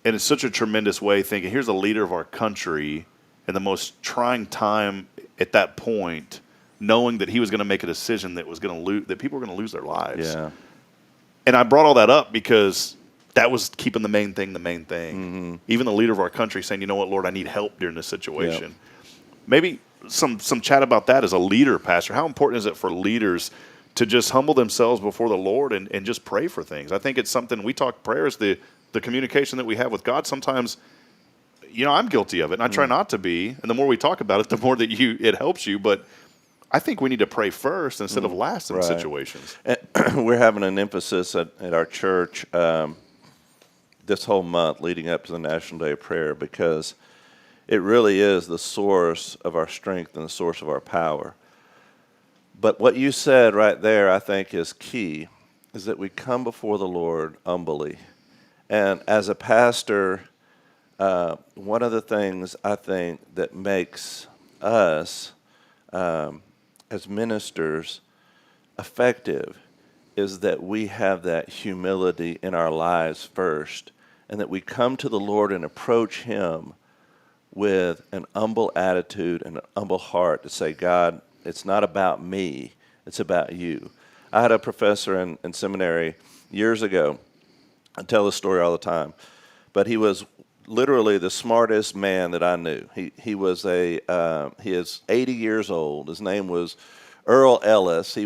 B: in such a tremendous way, thinking, here's a leader of our country in the most trying time at that point, knowing that he was going to make a decision that was going to that people were going to lose their lives.
T: Yeah.
B: And I brought all that up because that was keeping the main thing. Even the leader of our country saying, "You know what, Lord, I need help during this situation." Maybe some chat about that as a leader, Pastor. How important is it for leaders to just humble themselves before the Lord and just pray for things? I think it's something, we talk prayers, the communication that we have with God. Sometimes, I'm guilty of it, and I try not to be. And the more we talk about it, the more that it helps you. But I think we need to pray first instead of last in situations.
T: We're having an emphasis at our church this whole month leading up to the National Day of Prayer, because it really is the source of our strength and the source of our power. But what you said right there, I think, is key, is that we come before the Lord humbly. And as a pastor, one of the things I think that makes us as ministers effective is that we have that humility in our lives first, and that we come to the Lord and approach Him with an humble attitude and an humble heart to say, God, it's not about me, it's about you. I had a professor in seminary years ago. I tell this story all the time, but he was literally the smartest man that I knew. He is 80 years old. His name was Earl Ellis. He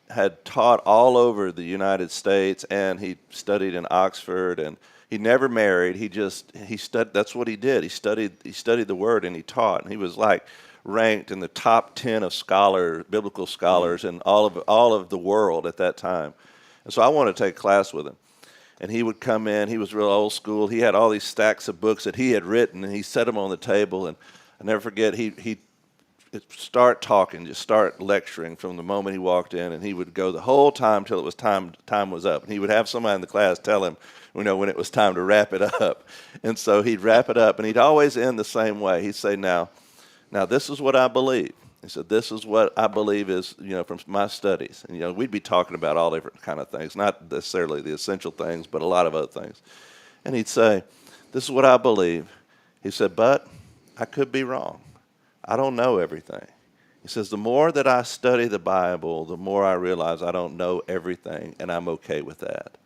T: had taught all over the United States, and he studied in Oxford, and he never married. He studied. That's what he did. He studied the Word, and he taught. And he was like ranked in the top 10 of biblical scholars in all of the world at that time. And so I wanted to take class with him. And he would come in. He was real old school. He had all these stacks of books that he had written, and he set them on the table. And I never forget, he'd start talking, just start lecturing from the moment he walked in, and he would go the whole time till it was time was up. And he would have somebody in the class tell him, when it was time to wrap it up. And so he'd wrap it up, and he'd always end the same way. He'd say, now this is what I believe. He said, this is what I believe is, from my studies. And, we'd be talking about all different kind of things, not necessarily the essential things, but a lot of other things. And he'd say, this is what I believe. He said, but I could be wrong. I don't know everything. He says, the more that I study the Bible, the more I realize I don't know everything, and I'm okay with that.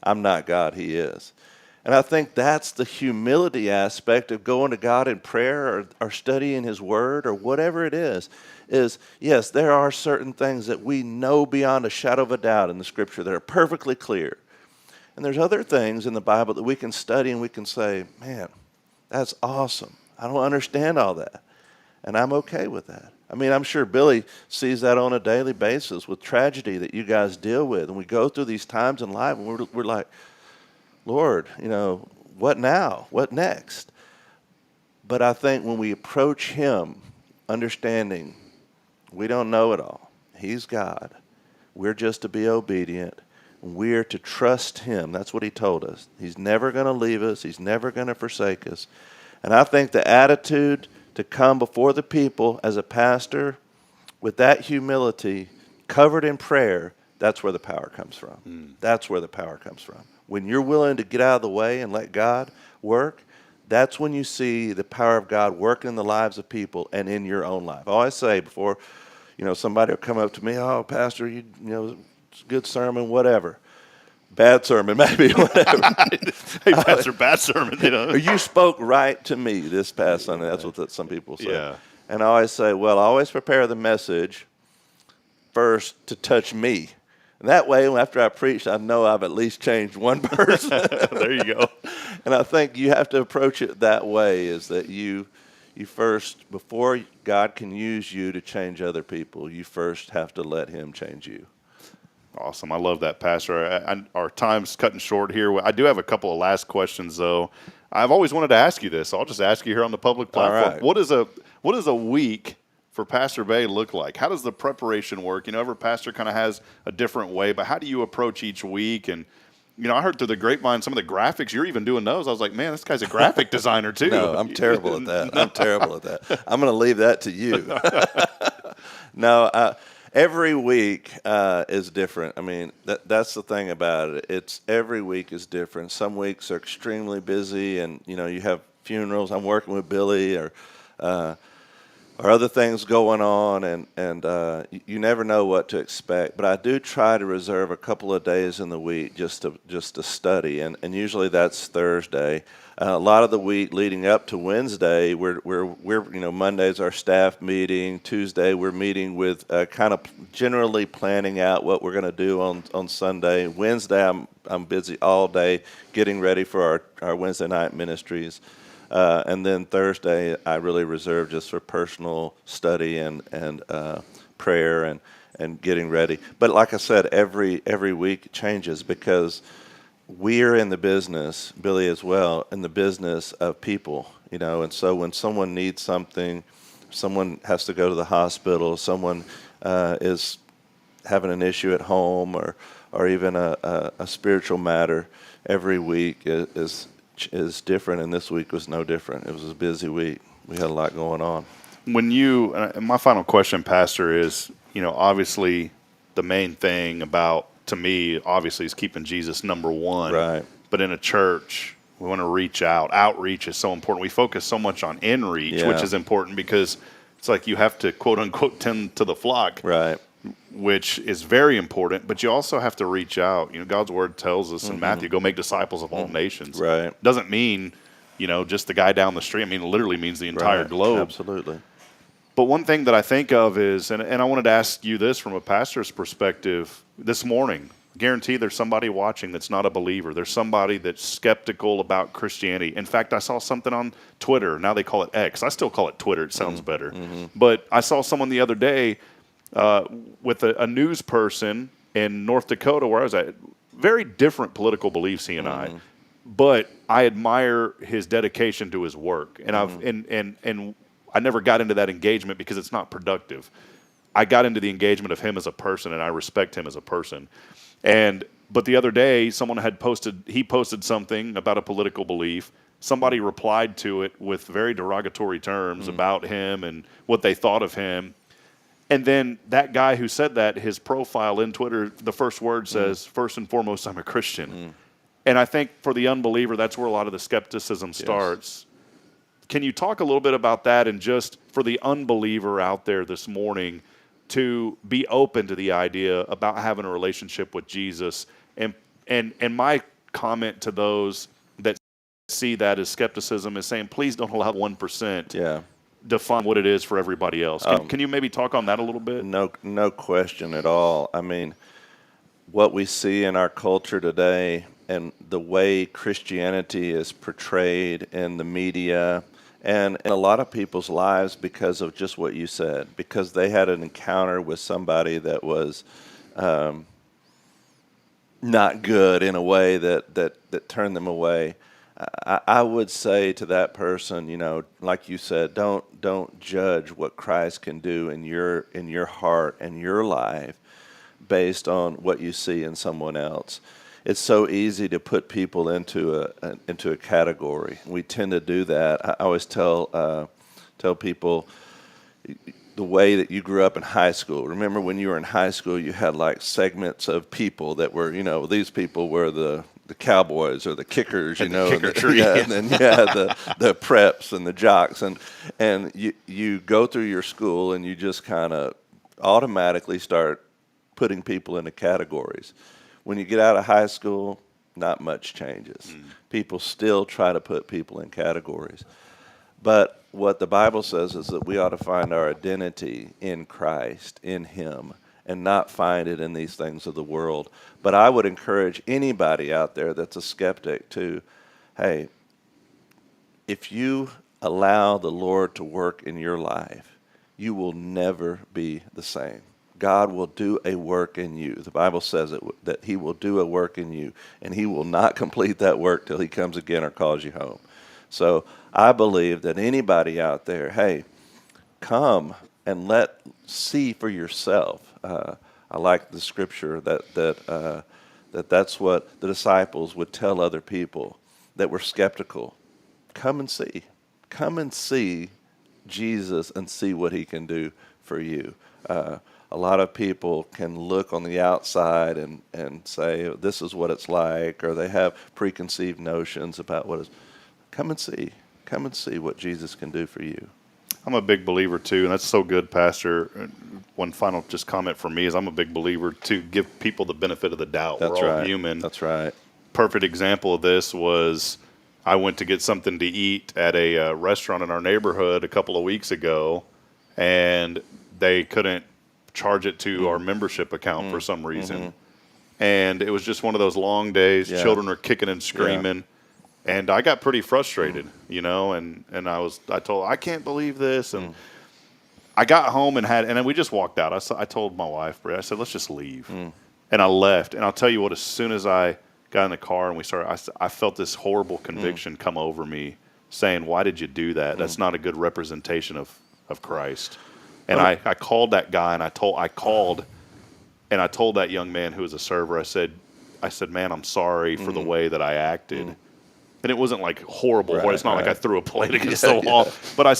T: I'm not God, He is. And I think that's the humility aspect of going to God in prayer or studying His Word or whatever it is yes, there are certain things that we know beyond a shadow of a doubt in the Scripture that are perfectly clear. And there's other things in the Bible that we can study and we can say, man, that's awesome. I don't understand all that. And I'm okay with that. I mean, I'm sure Billy sees that on a daily basis with tragedy that you guys deal with. And we go through these times in life and we're like, Lord, what now? What next? But I think when we approach Him, understanding we don't know it all. He's God. We're just to be obedient. We're to trust Him. That's what He told us. He's never going to leave us. He's never going to forsake us. And I think the attitude to come before the people as a pastor with that humility, covered in prayer, that's where the power comes from. That's where the power comes from. When you're willing to get out of the way and let God work, that's when you see the power of God working in the lives of people and in your own life. I always say before, somebody will come up to me, oh, Pastor, it's a good sermon, whatever. Bad sermon, maybe, whatever.
B: Hey, Pastor, bad sermon,
T: You spoke right to me this past Sunday. That's what some people say.
B: Yeah.
T: And I always say, well, I always prepare the message first to touch me. And that way, after I preach, I know I've at least changed one person.
B: There you go.
T: And I think you have to approach it that way, is that you first, before God can use you to change other people, you first have to let Him change you.
B: Awesome. I love that, Pastor. Our time's cutting short here. I do have a couple of last questions, though. I've always wanted to ask you this, so I'll just ask you here on the public platform.
T: Right.
B: What does a week for Pastor Bay look like? How does the preparation work? Every pastor kind of has a different way, but how do you approach each week? And, I heard through the grapevine some of the graphics, you're even doing those. I was like, man, this guy's a graphic designer too.
T: No, I'm terrible at that. I'm going to leave that to you. No, every week is different. I mean, that's the thing about it. It's every week is different. Some weeks are extremely busy, and you have funerals. I'm working with Billy, or other things going on, and you never know what to expect. But I do try to reserve a couple of days in the week just to study, and usually that's Thursday. A lot of the week leading up to Wednesday, we're Monday's our staff meeting. Tuesday we're meeting with kind of generally planning out what we're going to do on Sunday. Wednesday I'm busy all day getting ready for our Wednesday night ministries. And then Thursday, I really reserve just for personal study and prayer and getting ready. But like I said, every week it changes because we're in the business, Billy as well, in the business of people, And so when someone needs something, someone has to go to the hospital, someone is having an issue at home, or even a spiritual matter, every week is different, and this week was no different. It was a busy week. We had a lot going on.
B: My final question, Pastor, is, obviously the main thing to me, obviously, is keeping Jesus number one.
T: Right.
B: But in a church, We want to reach out. Outreach is so important. We focus so much on in-reach, which is important because it's like you have to, quote unquote, tend to the flock.
T: Right.
B: Which is very important, but you also have to reach out. God's word tells us in Matthew, go make disciples of all nations.
T: Right.
B: Doesn't mean, just the guy down the street. I mean, it literally means the entire globe.
T: Absolutely.
B: But one thing that I think of is, and I wanted to ask you this from a pastor's perspective this morning. Guarantee there's somebody watching that's not a believer. There's somebody that's skeptical about Christianity. In fact, I saw something on Twitter. Now they call it X. I still call it Twitter. It sounds better. But I saw someone the other day with a news person in North Dakota where I was at. Very different political beliefs, he and I. But I admire his dedication to his work. And and I never got into that engagement because it's not productive. I got into the engagement of him as a person, and I respect him as a person. But the other day, someone had posted something about a political belief. Somebody replied to it with very derogatory terms about him and what they thought of him. And then that guy who said that, his profile in Twitter, the first word says, first and foremost, I'm a Christian. And I think for the unbeliever, that's where a lot of the skepticism starts. Can you talk a little bit about that, and just for the unbeliever out there this morning to be open to the idea about having a relationship with Jesus? And my comment to those that see that as skepticism is saying, please don't allow 1% define what it is for everybody else. Can you maybe talk on that a little bit?
T: No question at all. I mean, what we see in our culture today and the way Christianity is portrayed in the media and in a lot of people's lives because of just what you said, because they had an encounter with somebody that was not good in a way that turned them away. I would say to that person, like you said, don't judge what Christ can do in your heart and your life based on what you see in someone else. It's so easy to put people into a category. We tend to do that. I always tell people the way that you grew up in high school. Remember when you were in high school, you had like segments of people that were, these people were the cowboys or the kickers,
B: and then
T: you had the preps and the jocks, and you go through your school and you just kind of automatically start putting people into categories. When you get out of high school, not much changes. People still try to put people in categories. But what the Bible says is that we ought to find our identity in Christ, in Him, and not find it in these things of the world. But I would encourage anybody out there that's a skeptic to, hey, if you allow the Lord to work in your life, you will never be the same. God will do a work in you. The Bible says that He will do a work in you, and He will not complete that work till He comes again or calls you home. So I believe that anybody out there, hey, come and see for yourself. I like the scripture that's what the disciples would tell other people that were skeptical. Come and see. Come and see Jesus and see what He can do for you. A lot of people can look on the outside and say, this is what it's like, or they have preconceived notions about what is. Come and see. Come and see what Jesus can do for you.
B: I'm a big believer, too, and that's so good, Pastor. One final just comment from me is I'm a big believer to give people the benefit of the doubt.
T: That's
B: We're all
T: right.
B: human.
T: That's right.
B: Perfect example of this was I went to get something to eat at a restaurant in our neighborhood a couple of weeks ago, and they couldn't charge it to our membership account for some reason. And it was just one of those long days.
T: Yeah.
B: Children are kicking and screaming. And I got pretty frustrated, and I told, I can't believe this. And I got home and then we just walked out. I told my wife, Bri, I said, let's just leave. And I left. And I'll tell you what, as soon as I got in the car and we started, I felt this horrible conviction come over me saying, why did you do that? That's not a good representation of Christ. And I called that guy, and I told that young man who was a server, I said, man, I'm sorry for the way that I acted. And it wasn't like horrible.
T: Right,
B: it's not like I threw a plate against
T: Yeah,
B: the wall.
T: yeah.
B: But I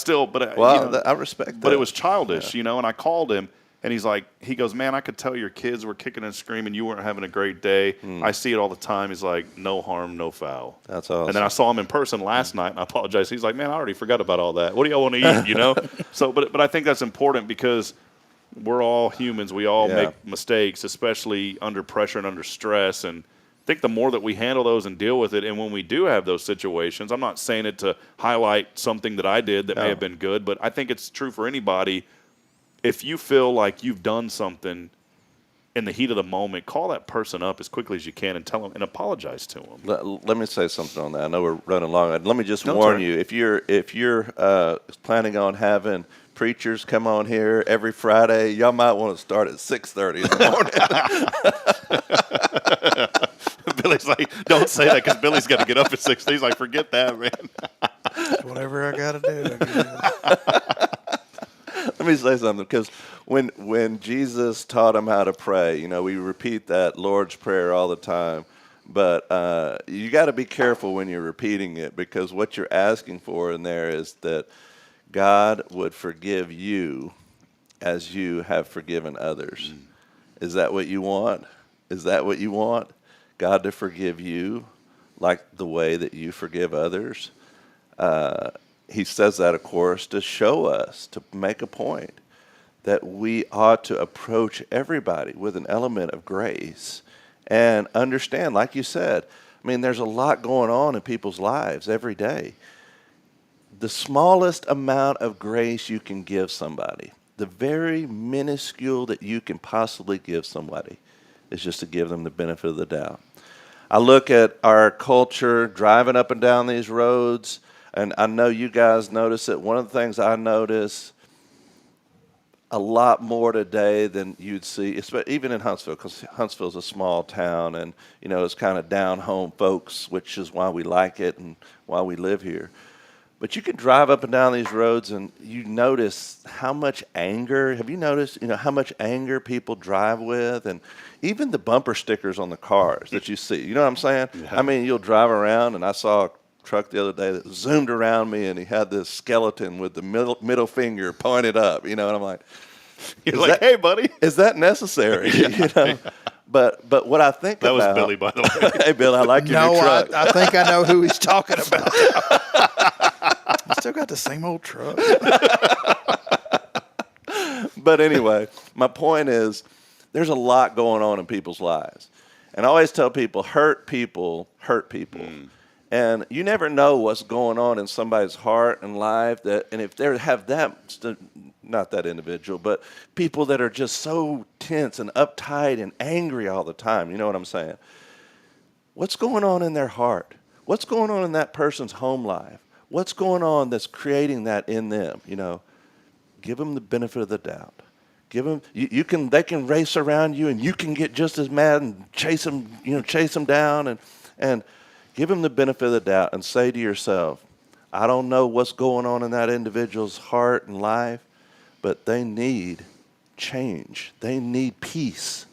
B: respect that.
T: But it was childish,
B: and I called him. And he goes, man, I could tell your kids were kicking and screaming. You weren't having a great day. I see it all the time. He's like, no harm, no foul.
T: That's awesome.
B: And then I saw him in person last night, and I apologize. He's like, man, I already forgot about all that. What do y'all want to eat, you know? So, but I think that's important because we're all humans. We all make mistakes, especially under pressure and under stress. And I think the more that we handle those and deal with it, and when we do have those situations, I'm not saying it to highlight something that I did that may have been good, but I think it's true for anybody. If you feel like you've done something in the heat of the moment, call that person up as quickly as you can and tell them and apologize to them.
T: Let me say something on that. I know we're running long. Let me just warn you: if you're planning on having preachers come on here every Friday, y'all might want to start at 6:30 in the morning.
B: Billy's like, don't say that because Billy's got to get up at 6. He's like, forget that, man.
G: Whatever I got to do.
T: Let me say something, because when Jesus taught them how to pray, we repeat that Lord's Prayer all the time, but you got to be careful when you're repeating it, because what you're asking for in there is that God would forgive you as you have forgiven others. Is that what you want? Is that what you want? God to forgive you like the way that you forgive others? He says that, of course, to show us, to make a point, that we ought to approach everybody with an element of grace and understand, like you said, there's a lot going on in people's lives every day. The smallest amount of grace you can give somebody, the very minuscule that you can possibly give somebody, is just to give them the benefit of the doubt. I look at our culture driving up and down these roads, and I know you guys notice it. One of the things I notice a lot more today than you'd see, even in Huntsville, because Huntsville's a small town, and it's kind of down-home folks, which is why we like it and why we live here. But you can drive up and down these roads, and you notice how much anger. Have you noticed, how much anger people drive with, and even the bumper stickers on the cars that you see? You know what I'm saying? Yeah. You'll drive around, and I saw a truck the other day that zoomed around me, and he had this skeleton with the middle finger pointed up, and I'm like,
B: you're like, hey, buddy,
T: is that necessary?
B: Yeah.
T: But what I think
B: that
T: about,
B: was Billy, by the way.
T: Hey, Bill, I like your new truck.
G: I think I know who he's talking about. I still got the same old truck.
T: But anyway, my point is, there's a lot going on in people's lives, and I always tell people, hurt people hurt people. And you never know what's going on in somebody's heart and life. And if they have that, not that individual, but people that are just so tense and uptight and angry all the time, you know what I'm saying? What's going on in their heart? What's going on in that person's home life? What's going on that's creating that in them? Give them the benefit of the doubt. Give them. They can race around you, and you can get just as mad and chase them down, and give them the benefit of the doubt and say to yourself, I don't know what's going on in that individual's heart and life, but they need change. They need peace.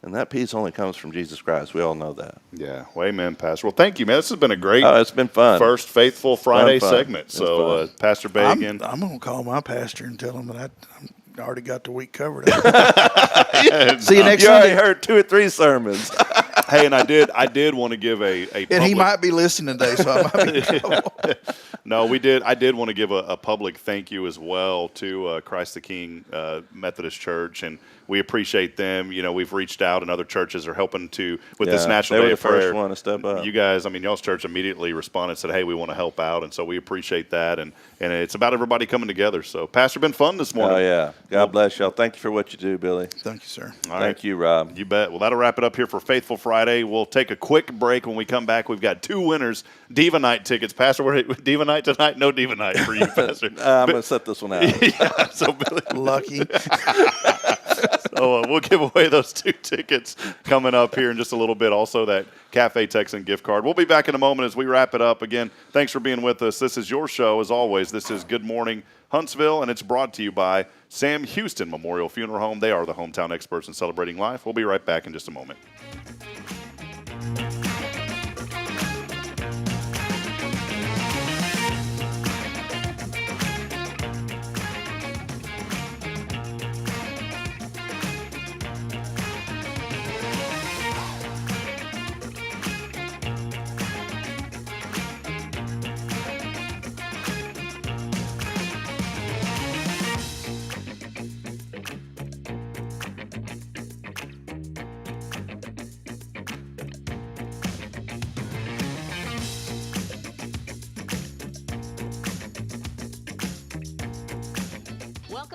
T: And that peace only comes from Jesus Christ. We all know that.
B: Yeah. Well, amen, Pastor. Well, thank you, man. This has been a great
T: it's been fun.
B: First Faithful Friday segment. So, Pastor Bagan.
G: I'm going to call my pastor and tell him that I already got the week covered.
T: See you next Sunday. You already heard 2 or 3 sermons.
B: Hey, and I did want to give a
G: and he might be listening today, so I might be in trouble.
B: No, we did. I did want to give a public thank you as well to Christ the King Methodist Church, and we appreciate them. We've reached out, and other churches are helping with this National Day of Prayer.
T: They were the first one to step up.
B: You guys, y'all's church immediately responded and said, hey, we want to help out, and so we appreciate that, and it's about everybody coming together. So, Pastor, been fun this morning.
T: Oh, yeah. God bless y'all. Thank you for what you do, Billy.
G: Thank you, sir.
T: Thank you, Rob.
B: You bet. Well, that'll wrap it up here for Faithful Friday. We'll take a quick break. When we come back, we've got 2 winners, Diva Night tickets. Pastor, we're at Diva Night tonight? No Diva Night for you, Pastor.
T: I'm going to set this one out.
B: Yeah, so Billy.
G: Lucky.
B: So we'll give away those 2 tickets coming up here in just a little bit. Also, that Cafe Texan gift card. We'll be back in a moment as we wrap it up. Again, thanks for being with us. This is your show, as always. This is Good Morning Huntsville, and it's brought to you by Sam Houston Memorial Funeral Home. They are the hometown experts in celebrating life. We'll be right back in just a moment.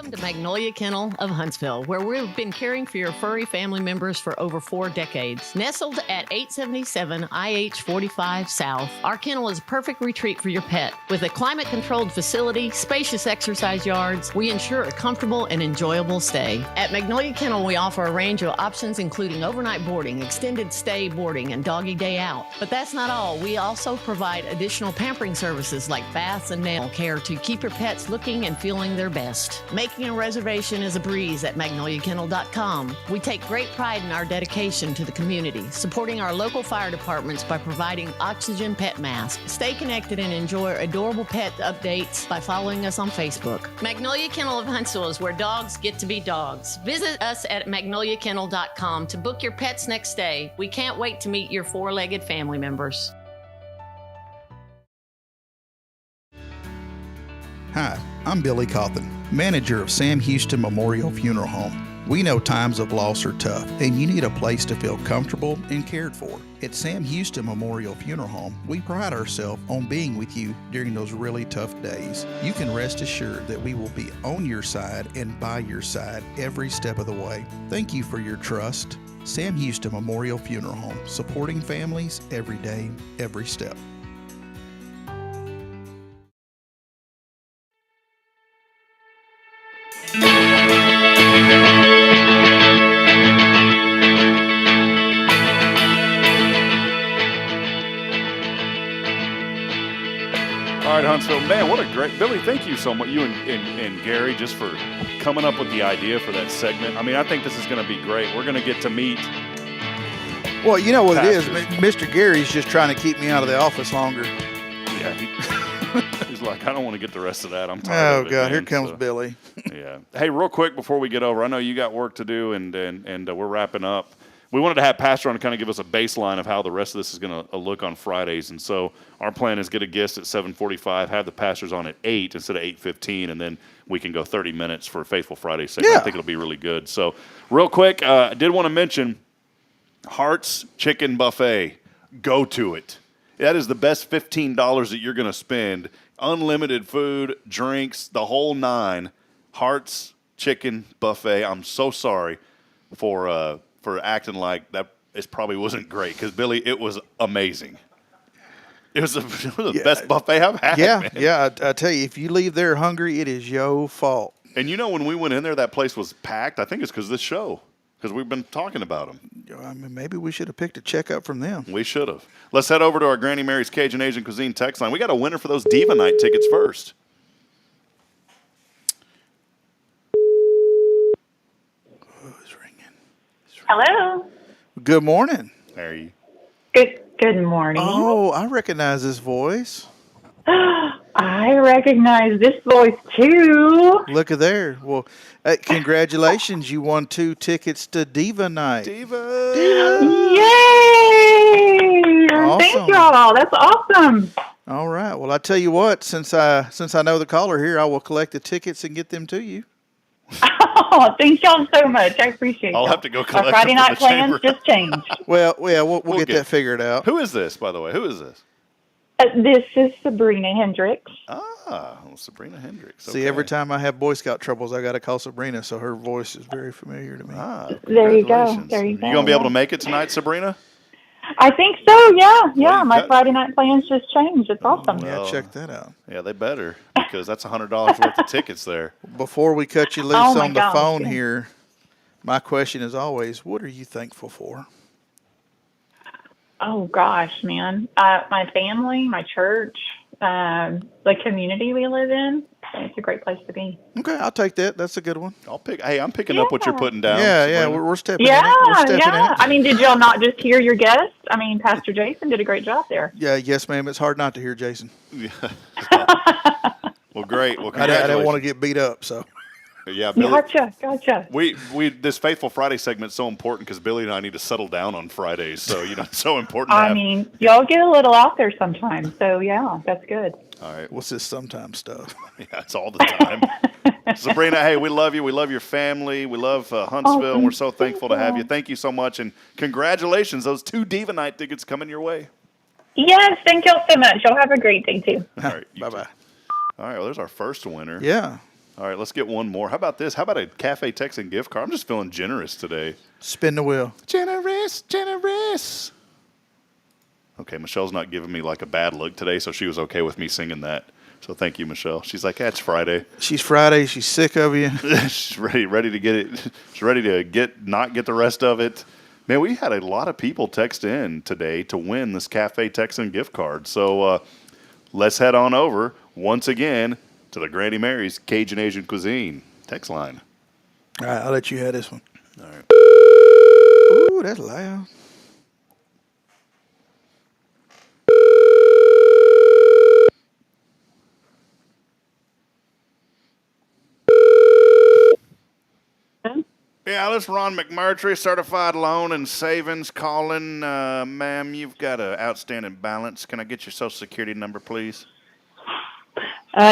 S: Welcome to Magnolia Kennel of Huntsville, where we've been caring for your furry family members for over 4 decades. Nestled at 877 IH 45 South, our kennel is a perfect retreat for your pet. With a climate-controlled facility, spacious exercise yards, we ensure a comfortable and enjoyable stay. At Magnolia Kennel, we offer a range of options including overnight boarding, extended stay boarding, and doggy day out. But that's not all. We also provide additional pampering services like baths and nail care to keep your pets looking and feeling their best. Making a reservation is a breeze at magnoliakennel.com. We take great pride in our dedication to the community, supporting our local fire departments by providing oxygen pet masks. Stay connected and enjoy adorable pet updates by following us on Facebook. Magnolia Kennel of Huntsville is where dogs get to be dogs. Visit us at magnoliakennel.com to book your pet's next stay. We can't wait to meet your 4-legged family members.
G: Hi, I'm Billy Cauthen, manager of Sam Houston Memorial Funeral Home. We know times of loss are tough, and you need a place to feel comfortable and cared for. At Sam Houston Memorial Funeral Home, we pride ourselves on being with you during those really tough days. You can rest assured that we will be on your side and by your side every step of the way. Thank you for your trust. Sam Houston Memorial Funeral Home, supporting families every day, every step.
B: All right, Huntsville, man, what a great Billy. Thank you so much, you and Gary, just for coming up with the idea for that segment. I mean, I think this is going to be great. We're going to get to meet.
G: Well, you know what
B: pastors.
G: it is. Mr. Gary's just trying to keep me out of the office longer.
B: Yeah, he's like, I don't want to get the rest of that. I'm tired of it.
G: Oh, God,
B: man.
G: here comes Billy.
B: Yeah. Hey, real quick before we get over, I know you got work to do, and we're wrapping up. We wanted to have Pastor on to kind of give us a baseline of how the rest of this is going to look on Fridays. And so our plan is get a guest at 7:45, have the pastors on at 8 instead of 8:15, and then we can go 30 minutes for a Faithful Friday segment.
G: Yeah.
B: I think it'll be really good. So real quick, I did want to mention Hart's Chicken Buffet. Go to it. That is the best $15 that you're going to spend. Unlimited food, drinks, the whole nine. Hart's Chicken Buffet. I'm so sorry for acting like that. It probably wasn't great because, Billy, it was amazing. It was the best buffet I've had.
G: Yeah,
B: man.
G: yeah. I tell you, if you leave there hungry, it is your fault.
B: And you know, when we went in there, that place was packed. I think it's because of this show, because we've been talking about them.
G: I mean, maybe we should have picked a checkup from them.
B: We should have. Let's head over to our Granny Mary's Cajun Asian Cuisine text line. We got a winner for those Diva Night tickets first.
U: Hello.
G: Good morning.
B: There you.
U: Good morning.
G: Oh, I recognize this voice.
U: I recognize this voice too.
G: Look at there. Well, congratulations. You won 2 tickets to Diva Night.
B: Diva.
U: Yay!
G: Awesome.
U: Thank y'all. That's awesome.
G: All right. Well, I tell you what, since I know the caller here, I will collect the tickets and get them to you.
U: Oh, thank y'all so much. I appreciate it.
B: I'll have to go collect
U: Our Friday
B: them from
U: night
B: the chamber.
U: plans just changed.
G: Well, yeah, we'll get that figured out.
B: Who is this, by the way? Who is this?
U: This is Sabrina Hendricks.
B: Ah, well, Sabrina Hendricks.
G: See, every time I have Boy Scout troubles, I got to call Sabrina, so her voice is very familiar to me.
B: Ah,
U: There you go. There you go.
B: You gonna be able to make it tonight, Sabrina?
U: I think so. Yeah. My Friday night plans just changed. It's awesome.
G: Yeah, check that out.
B: Yeah, they better, because that's $100 worth of tickets there.
G: Before we cut you loose
U: Oh, my
G: on the
U: gosh,
G: phone
U: yeah.
G: here, my question is always, what are you thankful for?
U: Oh gosh, man. My family, my church, the community we live in. It's a great place to be.
G: Okay, I'll take that. That's a good one.
B: I'm picking up what you're putting down.
G: Yeah,
B: Sabrina.
G: we're stepping in it. We're stepping in
U: Yeah.
G: it.
U: I mean, did y'all not just hear your guest? I mean, Pastor Jason did a great job there.
G: Yeah, yes, ma'am. It's hard not to hear Jason.
B: Yeah. Well, great. Well,
G: I
B: congratulations.
G: didn't want to get beat up, so.
B: Yeah, Billy.
U: Gotcha.
B: We this Faithful Friday segment is so important because Billy and I need to settle down on Fridays. So it's so important. To
U: I
B: have.
U: mean, y'all get a little out there sometimes. So, yeah, that's good.
B: All right.
G: What's this sometimes stuff?
B: Yeah, it's all the time. Sabrina, hey, we love you. We love your family. We love Huntsville, and we're so thankful to have you. Thank you so much, and congratulations. Those 2 Diva Night tickets coming your way.
U: Yes, thank y'all so much. Y'all have a great day, too.
B: All right. Bye-bye. All right, well, there's our first winner.
G: Yeah.
B: All right, let's get one more. How about this? How about a Cafe Texan gift card? I'm just feeling generous today.
G: Spin the wheel.
B: Generous. Okay, Michelle's not giving me like a bad look today, so she was okay with me singing that. So thank you, Michelle. She's like, it's Friday.
G: She's Friday. She's sick of you.
B: She's ready to get it. She's ready to not get the rest of it. Man, we had a lot of people text in today to win this Cafe Texan gift card. So let's head on over once again to the Granny Mary's Cajun Asian Cuisine text line.
G: All right, I'll let you have this one.
B: All right.
G: Ooh, that's loud.
B: Yeah, this is Ron McMurtry, certified loan and savings calling. Ma'am, you've got an outstanding balance. Can I get your Social Security number, please?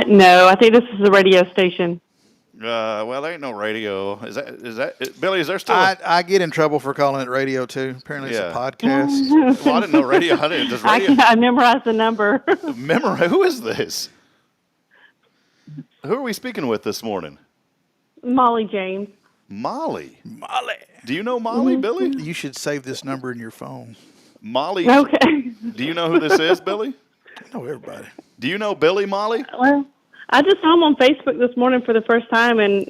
C: No, I think this is a radio station.
B: Well, there ain't no radio. Is that Billy? Is there still?
G: I get in trouble for calling it radio too. Apparently, it's a podcast.
B: Well, I didn't know radio. I didn't just radio.
C: I memorized the number.
B: Who is this? Who are we speaking with this morning?
C: Molly James.
B: Molly. Do you know Molly, Billy?
G: You should save this number in your phone.
B: Molly.
C: Okay.
B: Do you know who this is, Billy?
G: I know everybody.
B: Do you know Billy, Molly?
C: Well, I just saw him on Facebook this morning for the first time, and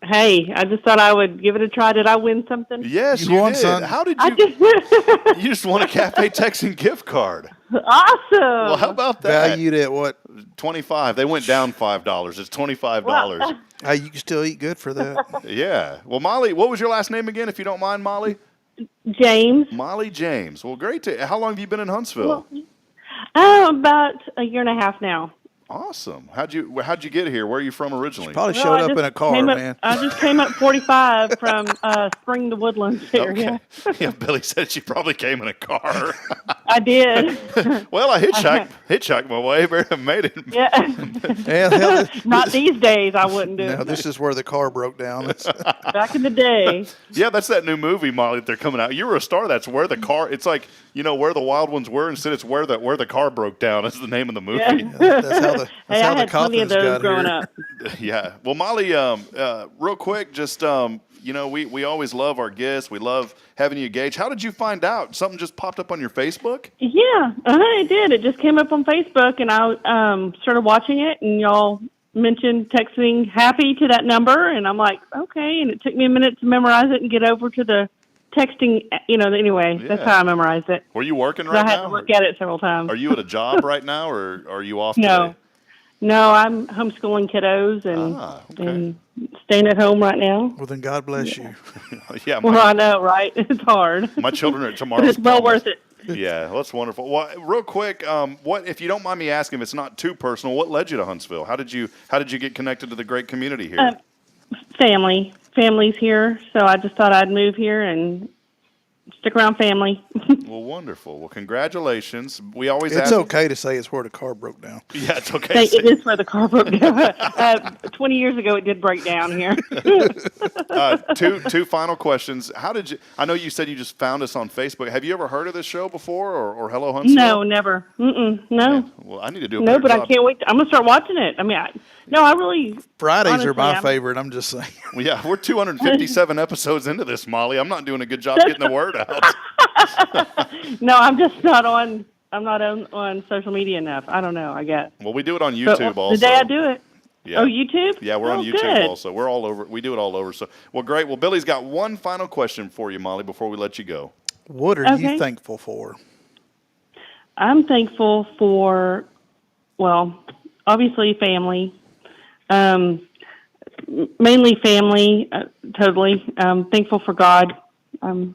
C: hey, I just thought I would give it a try. Did I win something?
B: Yes, you
G: won,
B: did.
G: son.
B: How did you? You just won a Cafe Texan gift card.
C: Awesome.
B: Well, how about that?
G: Valued at what?
B: $25. They went down $5. It's $25.
G: Hey, you can still eat good for that.
B: Yeah. Well, Molly, what was your last name again, if you don't mind, Molly?
C: James.
B: Molly James. Well, great. How long have you been in Huntsville?
C: About a year and a half now.
B: Awesome. How'd you get here? Where are you from originally?
G: Probably showed up in a car, man.
C: I just came up 45 from Spring to Woodlands area.
B: Okay. Yeah, Billy said she probably came in a car.
C: I did.
B: Well, I hitchhiked my way, but made it.
C: Yeah. Not these days. I wouldn't do
G: No,
C: it.
G: this is where the car broke down.
C: Back in the day.
B: Yeah, that's that new movie, Molly, that they're coming out. You were a star. That's where the car. It's like, where the wild ones were. Instead, it's where the car broke down. That's the name of the movie.
G: Yeah, that's how the
C: I had plenty of those growing up.
B: Yeah. Well, Molly, real quick, just we always love our guests. We love having you engage. How did you find out? Something just popped up on your Facebook?
C: Yeah, it did. It just came up on Facebook, and I started watching it, and y'all mentioned texting happy to that number, and I'm like, okay. And it took me a minute to memorize it and get over to the texting. Anyway, that's how I memorized it.
B: Were you working right now?
C: I had to look at it several times.
B: Are you at a job right now, or are you off
C: No.
B: today?
C: No, I'm homeschooling kiddos and staying at home right now.
G: Well, then God bless you.
B: Yeah.
C: Well, I know, right? It's hard.
B: My children are tomorrow.
C: But it's well worth it.
B: Yeah, well, that's wonderful. Well, real quick, what if you don't mind me asking, if it's not too personal, what led you to Huntsville? How did you get connected to the great community here?
C: Family's here, so I just thought I'd move here and stick around family.
B: Well, wonderful. Well, congratulations. We always
G: It's
B: ask.
G: okay to say it's where the car broke down.
B: Yeah, it's okay.
C: It is where the car broke down. 20 years ago, it did break down here.
B: Two final questions. How did you? I know you said you just found us on Facebook. Have you ever heard of this show before, or Hello Huntsville?
C: No, never. No.
B: Yeah. Well, I need to do a
C: No,
B: better
C: but
B: job.
C: I can't wait. I'm gonna start watching it. I mean, I really.
G: Fridays
C: honestly,
G: are my favorite. I'm just saying.
B: Well, yeah, we're 257 episodes into this, Molly. I'm not doing a good job getting the word out.
C: No, I'm just not on. I'm not on social media enough. I don't know. I guess.
B: Well, we do it on YouTube also.
C: The day I do it.
B: Yeah.
C: Oh, YouTube?
B: Yeah, we're on YouTube
C: good.
B: also. We're all over. We do it all over. So, well, great. Well, Billy's got one final question for you, Molly, before we let you go.
G: What are you thankful for?
C: I'm thankful for, well, obviously family. Mainly family, totally. Thankful for God.
B: All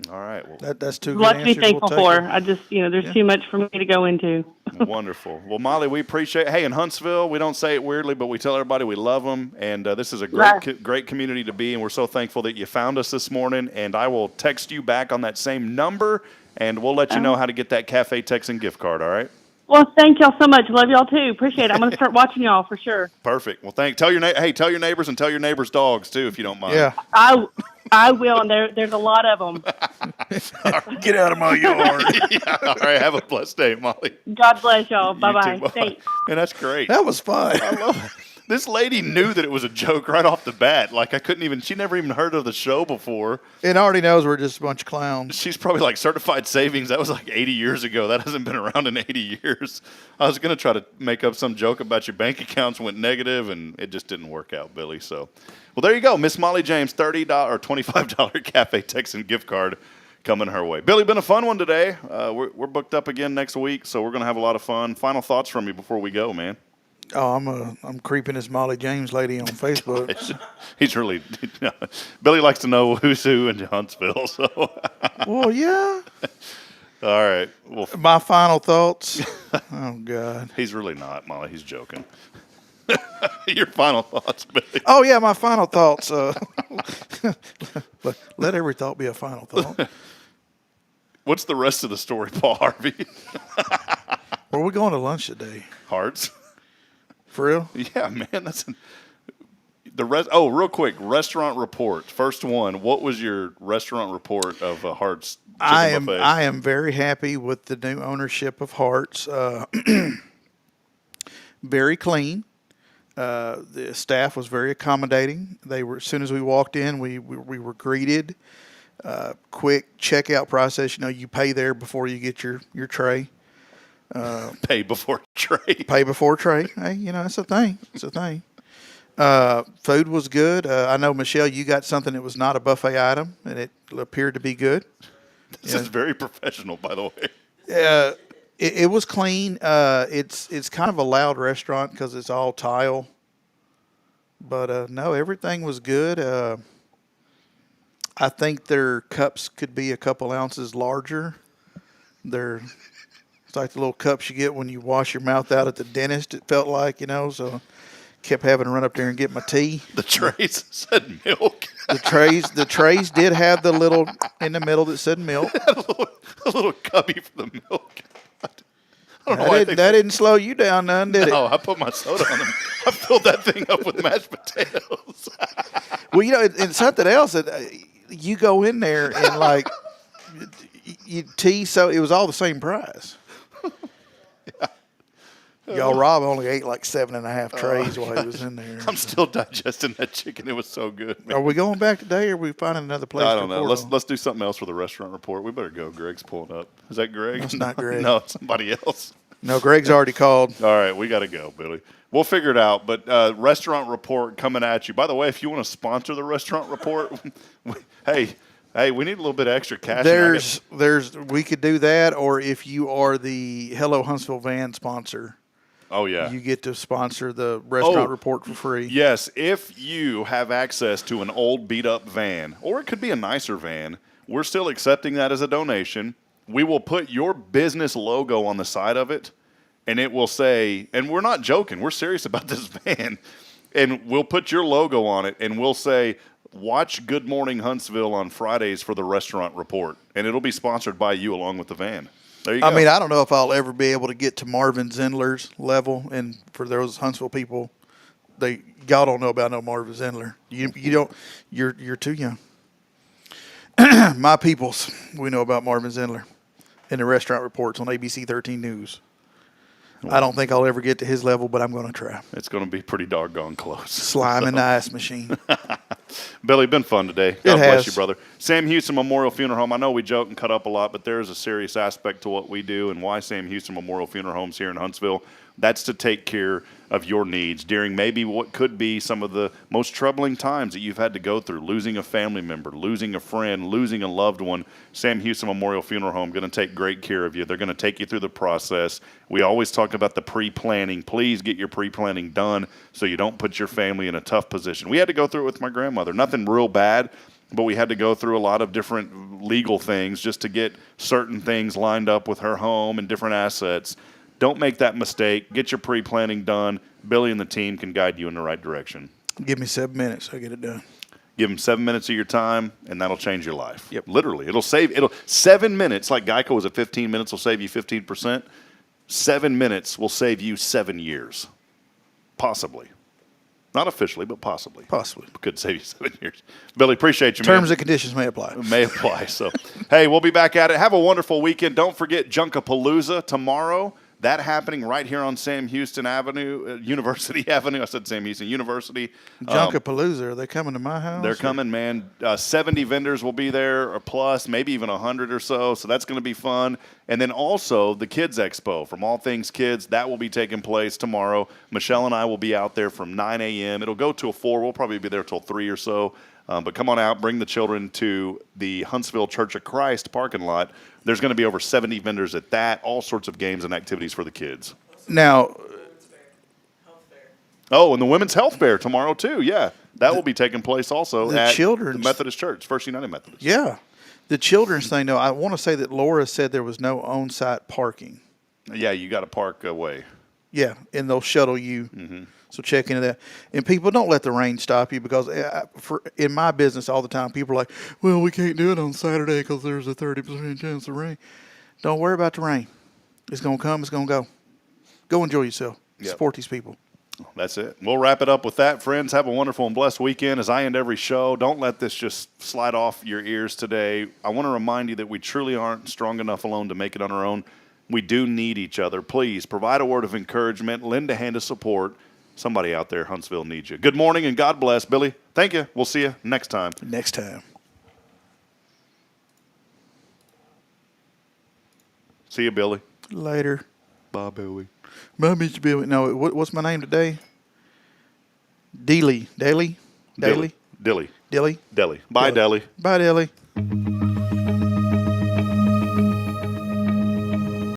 B: right. Well,
G: that's too good.
C: Lots to be thankful for. I just, there's too much for me to go into.
B: Wonderful. Well, Molly, we appreciate. Hey, in Huntsville, we don't say it weirdly, but we tell everybody we love them, and this is a great community to be, and we're so thankful that you found us this morning. And I will text you back on that same number, and we'll let you know how to get that Cafe Texan gift card. All right.
C: Well, thank y'all so much. Love y'all too. Appreciate it. I'm going to start watching y'all for sure.
B: Perfect. Well, tell your neighbors and tell your neighbors' dogs too, if you don't mind.
G: Yeah.
C: I will, and there's a lot of them.
G: Get out of my yard.
B: Yeah, all right. Have a blessed day, Molly.
C: God bless y'all.
B: You
C: Bye-bye.
B: too, bye.
C: Thanks.
B: Man, that's great.
G: That was fun.
B: I love it. This lady knew that it was a joke right off the bat. Like, she never even heard of the show before.
G: It already knows we're just a bunch of clowns.
B: She's probably like certified savings. That was like 80 years ago. That hasn't been around in 80 years. I was going to try to make up some joke about your bank accounts went negative, and it just didn't work out, Billy. So, well, there you go. Miss Molly James, $30 or $25 Cafe Texan gift card coming her way. Billy, been a fun one today. We're booked up again next week, so we're going to have a lot of fun. Final thoughts from you before we go, man.
G: Oh, I'm creeping this Molly James lady on Facebook.
B: He's really Billy likes to know who's who in Huntsville. So,
G: well, yeah.
B: All right. Well,
G: my final thoughts. Oh God.
B: He's really not, Molly. He's joking. Your final thoughts, Billy.
G: Oh yeah, my final thoughts. Let every thought be a final thought.
B: What's the rest of the story, Paul Harvey?
G: Where are we going to lunch today?
B: Hearts.
G: For real?
B: Yeah, man. Real quick, restaurant report. First one. What was your restaurant report of Hearts Chicken Buffet?
G: I am very happy with the new ownership of Hearts. Very clean. The staff was very accommodating. They were, as soon as we walked in, we were greeted. Quick checkout process. You pay there before you get your tray.
B: Pay before tray.
G: Pay before tray. Hey, it's a thing. It's a thing. Food was good. I know, Michelle, you got something that was not a buffet item, and it appeared to be good.
B: This is very professional, by the way.
G: It was clean. It's kind of a loud restaurant because it's all tile. But, no, everything was good. I think their cups could be a couple ounces larger. It's like the little cups you get when you wash your mouth out at the dentist, it felt like, so kept having to run up there and get my tea.
B: The trays said milk.
G: The trays did have the little in the middle that said milk.
B: a little cubby for the milk.
G: That didn't slow you down none, did it?
B: No, I put my soda on them. I filled that thing up with mashed potatoes.
G: Well, and something else that you go in there and like tea, so it was all the same price. Y'all, Rob only ate like 7.5 trays while he was in there.
B: I'm still digesting that chicken. It was so good, man.
G: Are we going back today, or are we finding another place?
B: I don't know. Let's do something else for the restaurant report. We better go. Greg's pulling up. Is that Greg?
G: That's not Greg.
B: No, it's somebody else.
G: No, Greg's already called.
B: All right, we got to go, Billy. We'll figure it out. But restaurant report coming at you. By the way, if you want to sponsor the restaurant report, hey, we need a little bit of extra cash.
G: We could do that, or if you are the Hello Huntsville van sponsor.
B: Oh, yeah.
G: You get to sponsor the restaurant report for free.
B: Yes, if you have access to an old beat-up van, or it could be a nicer van, we're still accepting that as a donation. We will put your business logo on the side of it, and it will say, and we're not joking, we're serious about this van, and we'll put your logo on it, and we'll say, watch Good Morning Huntsville on Fridays for the restaurant report, and it'll be sponsored by you along with the van. There you go.
G: I mean, I don't know if I'll ever be able to get to Marvin Zindler's level, and for those Huntsville people, y'all don't know about no Marvin Zindler. You don't. You're too young. My peoples, we know about Marvin Zindler in the restaurant reports on ABC 13 News. I don't think I'll ever get to his level, but I'm going to try.
B: It's going to be pretty doggone close.
G: Slime in the ice machine.
B: Billy, been fun today. God bless you, brother. Sam Houston Memorial Funeral Home. I know we joke and cut up a lot, but there is a serious aspect to what we do and why Sam Houston Memorial Funeral Home's here in Huntsville. That's to take care of your needs during maybe what could be some of the most troubling times that you've had to go through, losing a family member, losing a friend, losing a loved one. Sam Houston Memorial Funeral Home going to take great care of you. They're going to take you through the process. We always talk about the pre-planning. Please get your pre-planning done so you don't put your family in a tough position. We had to go through it with my grandmother. Nothing real bad, but we had to go through a lot of different legal things just to get certain things lined up with her home and different assets. Don't make that mistake. Get your pre-planning done. Billy and the team can guide you in the right direction.
G: Give me 7 minutes. I'll get it done.
B: Give them 7 minutes of your time, and that'll change your life. Yep. Literally. It'll 7 minutes, like Geico was at 15 minutes, will save you 15%. 7 minutes will save you 7 years. Possibly. Not officially, but possibly.
G: Possibly.
B: Could save you 7 years. Billy, appreciate you, man.
G: Terms and conditions may apply.
B: May apply. So, hey, we'll be back at it. Have a wonderful weekend. Don't forget Junkapalooza tomorrow. That happening right here on Sam Houston Avenue, University Avenue. I said Sam Houston University.
G: Junkapalooza, are they coming to my house?
B: They're coming, man. 70 vendors will be there, or plus, maybe even 100 or so. So that's going to be fun. And then also the Kids Expo from All Things Kids. That will be taking place tomorrow. Michelle and I will be out there from 9 a.m. It'll go till 4. We'll probably be there till 3 or so. But come on out, bring the children to the Huntsville Church of Christ parking lot. There's going to be over 70 vendors at that, all sorts of games and activities for the kids.
G: Now,
B: and the Women's Health Fair tomorrow, too. Yeah, that will be taking place also at the Methodist Church, First United Methodist.
G: Yeah. The children's thing, though, I want to say that Laura said there was no on-site parking.
B: Yeah, you got to park away.
G: Yeah, and they'll shuttle you. Mm-hmm. So check into that. And people, don't let the rain stop you, because in my business all the time, people are like, well, we can't do it on Saturday because there's a 30% chance of rain. Don't worry about the rain. It's going to come. It's going to go. Go enjoy yourself. Yep. Support these people.
B: That's it. We'll wrap it up with that, friends. Have a wonderful and blessed weekend. As I end every show, don't let this just slide off your ears today. I want to remind you that we truly aren't strong enough alone to make it on our own. We do need each other. Please provide a word of encouragement, lend a hand of support. Somebody out there, Huntsville, needs you. Good morning and God bless. Billy, thank you. We'll see you next time.
G: Next time.
B: See you, Billy.
G: Later.
B: Bye, Billy.
G: Bye, Mr. Billy. No, what's my name today? Dilly. Daily?
B: Dilly.
G: Dilly.
B: Bye, Dilly.
G: Bye, Dilly.